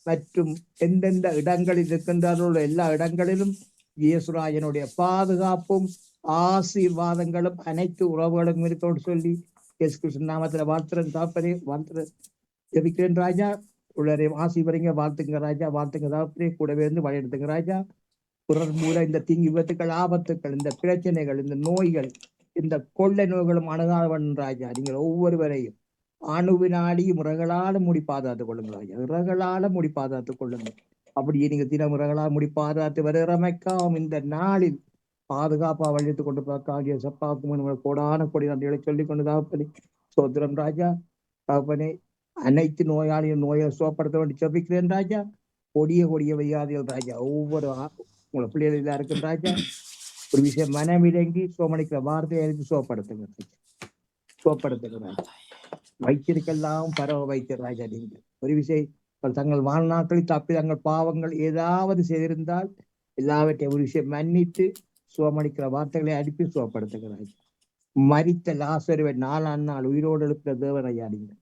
மற்றும் எந்தெந்த இடங்களில் இருக்கின்றார்களோ எல்லா இடங்களிலும் இயேசுராஜனுடைய பாதுகாப்பும் ஆசீர்வாதங்களும் அனைத்து உறவுகளும் இருக்கோடு சொல்லி இயேசு கிறிஸ்து நாமத்தில் வாழ்த்துறேன் தகப்பனே, வாழ்த்துறேன் ஜெபிக்கிறேன் ராஜா. உள்ளரையும் ஆசீர்வதிங்க, வாழ்த்துங்க ராஜா, வாழ்த்துங்க தகப்பனே, கூடவே இருந்து வழிநடத்துங்க ராஜா. பிறர் மூலம் இந்த தீங்கு விபத்துக்கள், ஆபத்துக்கள், இந்த பிரச்சனைகள், இந்த நோய்கள், இந்த கொள்ளை நோய்களும் அணுகாதவன் ராஜா. நீங்கள் ஒவ்வொருவரையும் அணுவினாடி முறைகளால முடி பாதுகாத்துக் கொள்ளுங்கள் ராஜா, இறகளால முடி பாதுகாத்துக் கொள்ளுங்கள். அப்படியே நீங்க தினமுறைகளால் முடி பாதுகாத்து வருகிறமைக்காவும் இந்த நாளில் பாதுகாப்பா வழித்துக் கொண்டு பார்க்காகிய சப்பாவுக்கும் கோடான கொடி நன்றிகளை சொல்லிக் கொண்டு தகப்பனே சோத்திரம் ராஜா. தகப்பனே, அனைத்து நோயாளியும் நோயை சுகப்படுத்த வேண்டி செபிக்கிறேன் ராஜா. கொடிய கொடிய வியாதிகள் ராஜா, ஒவ்வொரு உங்களை பிள்ளைகள் இருக்கும் ராஜா. ஒரு விஷயம் மனமிலங்கி சோமணிக்கிற வார்த்தையை அறிந்து சுகப்படுத்துங்க ராஜா, சுகப்படுத்துங்க ராஜா. வைத்திருக்கெல்லாம் பரவ வைத்திய ராஜா. நீங்கள் ஒரு விஷயம் தங்கள் வாழ்நாட்களில் தப்பி தங்கள் பாவங்கள் ஏதாவது செய்திருந்தால் எல்லாவற்றையும் ஒரு விஷயம் மன்னித்து சுகமளிக்கிற வார்த்தைகளை அனுப்பி சுகப்படுத்துங்க ராஜா. மரித்த லாசருவை 4 நாள் உயிரோடு எழுப்புற தேவன் ஐயா. நீங்கள்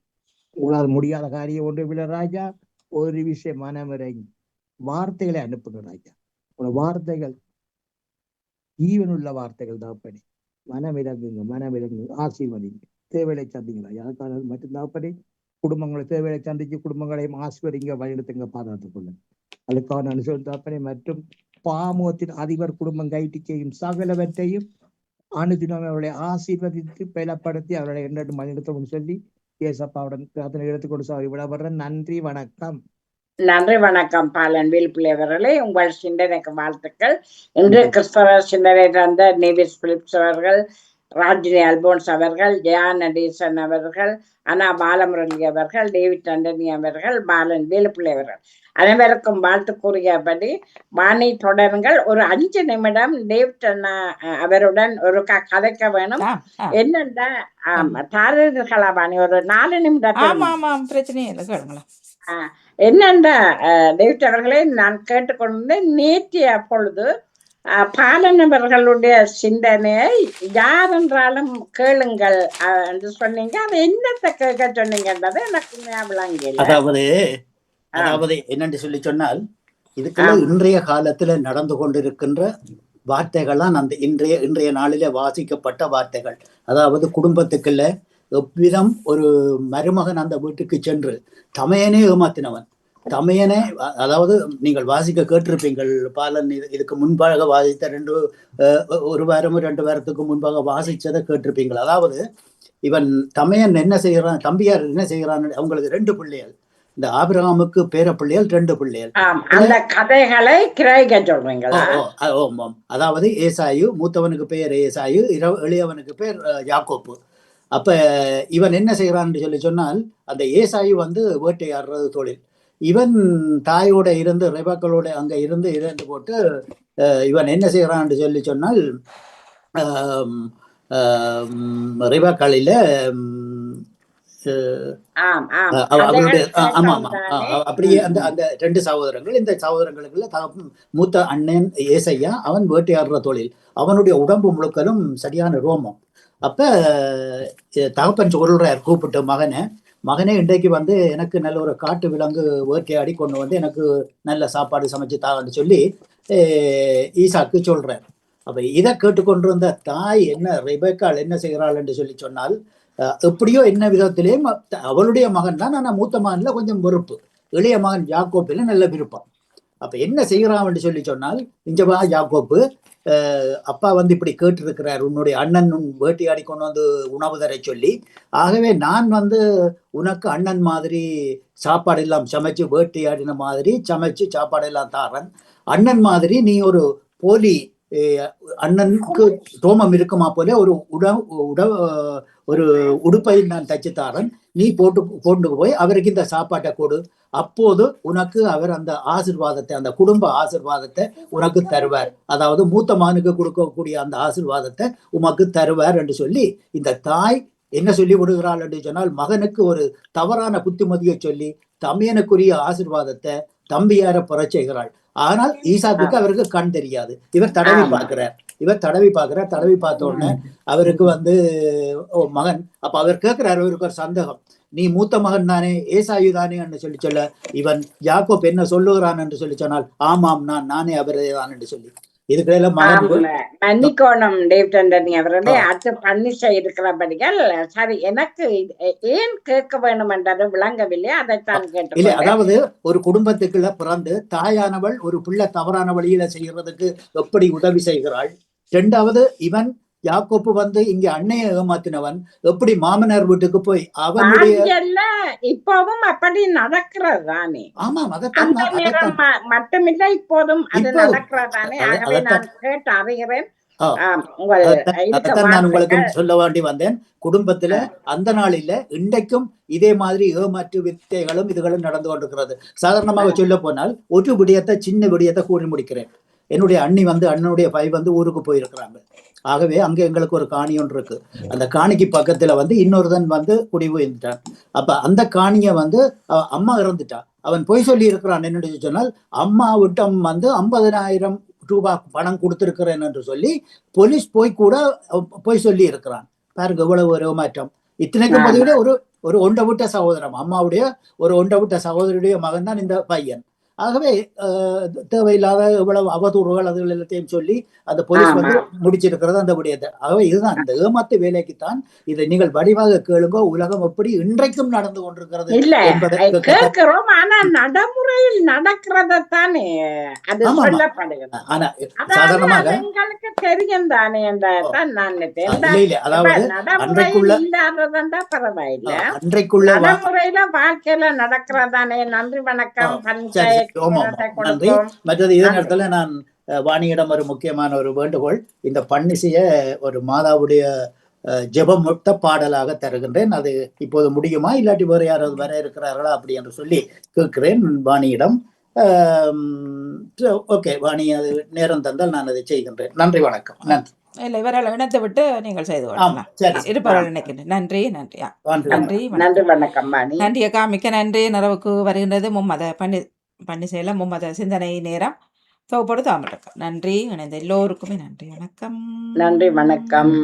உங்களால் முடியாத காரியம் ஒன்று விட ராஜா. ஒரு விஷயம் மனமிறங்கி வார்த்தைகளை அனுப்புங்க ராஜா. உங்களோட வார்த்தைகள் ஜீவனுள்ள வார்த்தைகள் தாப்படி. மனமிறங்குங்க, மனமிறங்குங்க, ஆசீர்வதிங்க, தேவையை சந்திங்களா யாருக்கான மட்டும் தாப்படி. குடும்பங்களை தேவையை சந்திச்சு குடும்பங்களையும் ஆசீர்வதிங்க, வழிநடத்துங்க, பாதுகாத்துக் கொள்ளுங்க. அதுக்கான அனுசரித்து தாப்படி. மற்றும் பாமோத்தின் அதிபர் குடும்பம் கைட்டு செய்யும் சகலவற்றையும் அனுதினம் அவர்களை ஆசீர்வதித்து பலப்படுத்தி அவர்களை என்னட்டு வழிநடத்தவும் சொல்லி ஏசப்பாவுடன் பிரார்த்தனை எடுத்துக்கொண்டு சாரி விடப்படுறேன். நன்றி, வணக்கம். நன்றி, வணக்கம். பாலன் வேலுப்பிள்ளை அவர்களே, உங்கள் சிந்தனைக்கு வாழ்த்துக்கள். இன்று கிறிஸ்தவ சிந்தனை தந்த நேவிஸ் பிலிப்ஸ் அவர்கள், ராஜினி அல்போன்ஸ் அவர்கள், ஜெயா நடேசன் அவர்கள், அனா பாலமுரளி அவர்கள், டேவிட் அண்டனி அவர்கள், பாலன் வேலுப்பிள்ளை அவர்கள் அனைவருக்கும் வாழ்த்து கூறியபடி வாணி தொடருங்கள். ஒரு 5 நிமிடம் டேவிட் அண்ணா அவருடன் ஒரு கதைக்க வேணும். என்னென்ன தாரர்களா வாணி, ஒரு 4 நிமிடம் பிரச்சனையே இல்லை, கேளுங்களா. என்னென்ன டேவிட் அவர்களே, நான் கேட்டுக்கொண்டு நேற்றைய பொழுது பாலனவர்களுடைய சிந்தனையை யாரென்றாலும் கேளுங்கள் என்று சொன்னீங்க. அது என்னத்தை கேட்க சொன்னீங்கன்றது எனக்கு ஞாபகம். அதாவது என்னென்று சொல்லி சொன்னால், இதுக்கெல்லாம் இன்றைய காலத்துல நடந்து கொண்டிருக்கின்ற வார்த்தைகள்லாம் அந்த இன்றைய நாளில வாசிக்கப்பட்ட வார்த்தைகள். அதாவது குடும்பத்துக்குள்ள எவ்விதம் ஒரு மருமகன் அந்த வீட்டுக்கு சென்று தமையனே ஏமாத்தினவன், தமையனே, அதாவது நீங்கள் வாசிக்க கேட்டிருப்பீங்கள். பாலன் இதுக்கு முன்பாக வாசித்த ஒரு வாரமோ 2 வாரத்துக்கு முன்பாக வாசிச்சதை கேட்டிருப்பீங்கள். அதாவது இவன் தமையன் என்ன செய்யறான், தம்பியார் என்ன செய்யறான், அவங்களுக்கு 2 பிள்ளைகள். இந்த ஆபிரகாமுக்கு பேர பிள்ளைகள் 2 பிள்ளைகள். அந்த கதைகளை கிரகிக்க சொல்றீங்களா? அதாவது ஏசாயு, மூத்தவனுக்கு பேர் ஏசாயு, இளையவனுக்கு பேர் யாக்கோப்பு. அப்ப இவன் என்ன செய்யறான்னு சொல்லி சொன்னால், அந்த ஏசாயு வேட்டையாடுறது தொழில். இவன் தாயோட இருந்து ரெபக்காளோட அங்க இருந்து போட்டு இவன் என்ன செய்யறான்னு சொல்லி சொன்னால், ரெபக்காளில அப்படியே அந்த 2 சகோதரங்கள். இந்த சகோதரங்களுக்குள்ள மூத்த அண்ணன் ஏசையா, அவன் வேட்டையாடுற தொழில். அவனுடைய உடம்பு முழுக்கலும் சரியான ரோமம். அப்ப தகப்பன் சொல்றார், கூப்பிட்டு மகனே இன்றைக்கு எனக்கு நல்ல ஒரு காட்டு விலங்கு வேட்டையாடி கொண்டு எனக்கு நல்ல சாப்பாடு சமைச்சு தான்னு சொல்லி ஈசாக்கு சொல்றார். அப்ப இதை கேட்டுக்கொண்டிருந்த தாய் என்ன, ரெபெக்காள் என்ன செய்கிறாள் என்று சொல்லி சொன்னால், எப்படியோ என்ன விதத்திலேயும் அவளுடைய மகன் தான், ஆனா மூத்த மகன்ல கொஞ்சம் வெறுப்பு, இளைய மகன் யாக்கோப்பில நல்ல விருப்பம். அப்ப என்ன செய்யறான் என்று சொல்லி சொன்னால், இஞ்சவா யாக்கோப்பு, அப்பா இப்படி கேட்டிருக்கிறார், உன்னுடைய அண்ணன் வேட்டையாடி கொண்டு உணவு தர சொல்லி, ஆகவே நான் உனக்கு அண்ணன் மாதிரி சாப்பாடு எல்லாம் சமைச்சு, வேட்டையாடின மாதிரி சமைச்சு சாப்பாடு எல்லாம் தாரன். அண்ணன் மாதிரி நீ ஒரு போலி அண்ணனுக்கு ரோமம் இருக்குமா போல ஒரு ஒரு உடுப்பை நான் தச்சு தாரன், நீ போட்டு போய் அவருக்கு இந்த சாப்பாட்டை கொடு, அப்போது உனக்கு அவர் அந்த ஆசிர்வாதத்தை, அந்த குடும்ப ஆசிர்வாதத்தை உனக்கு தருவார், அதாவது மூத்த மகனுக்கு கொடுக்கக்கூடிய அந்த ஆசிர்வாதத்தை உமக்கு தருவார் என்று சொல்லி இந்த தாய் என்ன சொல்லி விடுகிறாள் என்று சொன்னால், மகனுக்கு ஒரு தவறான புத்திமதியை சொல்லி தம்பியனுக்குரிய ஆசிர்வாதத்தை தம்பியார பெற செய்கிறாள். ஆனால் ஈசாக்குக்கு அவருக்கு கண் தெரியாது. இவர் தடவி பார்க்கிறார். தடவி பார்த்த உடனே அவருக்கு மகன், அப்ப அவர் கேட்கிறார், அவருக்கு ஒரு சந்தேகம், நீ மூத்த மகன் தானே, ஏசாயு தானே என்று சொல்ல, இவன் யாக்கோப் என்ன சொல்லுகிறான் என்று சொல்லி சொன்னால், ஆமாம் நானே அவரே தான் என்று சொல்லி, இதுக்கெல்லாம் மன்னிக்கோணம் டேவிட் ஆண்டனி அவர்களே, அது பன்னிசை இருக்கிறபடிகள் சரி, எனக்கு ஏன் கேட்க வேண்டும் என்றது விளங்கவில்லை, அதைத்தான் கேட்டு. இல்ல, அதாவது ஒரு குடும்பத்துக்குள்ள பிறந்து தாயானவள் ஒரு பிள்ளை தவறான வழியில செய்யறதுக்கு எப்படி உதவி செய்கிறாள், இரண்டாவது இவன் யாக்கோப்பு இங்க அன்னைய ஏமாத்தினவன் எப்படி மாமனார் வீட்டுக்கு போய் அவனுடைய இப்பவும் அப்படி நடக்கிறது தானே. ஆமாம், மட்டுமில்லை, இப்போதும் அது நடக்கிறதானே. ஆகவே நான் கேட்டு அறிகிறேன். நான் உங்களுக்கு சொல்ல வேண்டி வந்தேன். குடும்பத்துல அந்த நாளில இன்றைக்கும் இதே மாதிரி ஏமாற்று வித்தைகளும் இதுகளும் நடந்து கொண்டிருக்கிறது. சாதாரணமாக சொல்ல போனால் ஒரு விடயத்தை, சின்ன விடயத்தை கூறி முடிக்கிறேன். என்னுடைய அண்ணி அண்ணனுடைய பை ஊருக்கு போயிருக்கிறாங்க. ஆகவே அங்க எங்களுக்கு ஒரு காணி ஒன்று இருக்கு. அந்த காணிக்கு பக்கத்துல இன்னொருதன் குடிபோயிருந்துட்டான். அப்ப அந்த காணிய அம்மா இறந்துட்டா. அவன் பொய் சொல்லி இருக்கிறான். என்னன்னு சொன்னால், அம்மா விட்டம் 50,000 ரூபாய் பணம் கொடுத்திருக்கிறேன் என்று சொல்லி போலீஸ் கூட பொய் சொல்லி இருக்கிறான். பாருங்க எவ்வளவு ஒரு மாற்றம். இத்தனைக்கும் பதிவிட ஒரு ஒன்றை விட்ட சகோதரம், அம்மாவுடைய ஒரு ஒன்றை விட்ட சகோதரியுடைய மகன் தான் இந்த பையன். ஆகவே தேவையில்லாத இவ்வளவு அவதூறுகள் அது எல்லாத்தையும் சொல்லி அந்த போலீஸ் முடிச்சிருக்கிறது அந்த விடயத்தை. ஆகவே இதுதான் இந்த ஏமாத்து வேலைக்குத்தான் இதை நீங்கள் வடிவாக கேளுங்க. உலகம் எப்படி இன்றைக்கும் நடந்து கொண்டிருக்கிறது கேட்கிறோம், ஆனா நடைமுறையில் நடக்கிறதானே அது சொல்லப்படுகிறது. ஆனா சாதாரணமாக எங்களுக்கு தெரியும் தானே என்றதான் நான் இல்ல, அதாவது நடைமுறையில் இல்லாததா பரவாயில்ல, அன்றைக்குள்ள நடைமுறையில வாழ்க்கையில நடக்கிறதானே. நன்றி, வணக்கம். நன்றி. மற்றது இதே நேரத்துல நான் வாணியிடம் ஒரு முக்கியமான ஒரு வேண்டுகோள், இந்த பன்னிசைய ஒரு மாதாவுடைய ஜெபமுக்த பாடலாக தருகின்றேன். அது இப்போது முடியுமா, இல்லாட்டி வேறு யாராவது வர இருக்கிறார்களா அப்படி என்று சொல்லி கேட்கிறேன் வாணியிடம். ஓகே வாணி, அது நேரம் தந்தால் நான் அதை செய்கின்றேன். நன்றி, வணக்கம். நன்றி. இல்லை, இவரால் இணைத்து விட்டு நீங்கள் செய்து கொள்ளலாம். இருப்பவர்கள் நினைக்கின்றேன். நன்றி. வணக்கம். நன்றி அக்கா, மிக்க நன்றி. நிறைவுக்கு வருகின்றது மும்மத பன்னிசையில மும்மத சிந்தனை நேரம். தொகுப்போடு தாமட்டக்கா. நன்றி. இணைந்த எல்லோருக்குமே நன்றி. வணக்கம். நன்றி, வணக்கம்.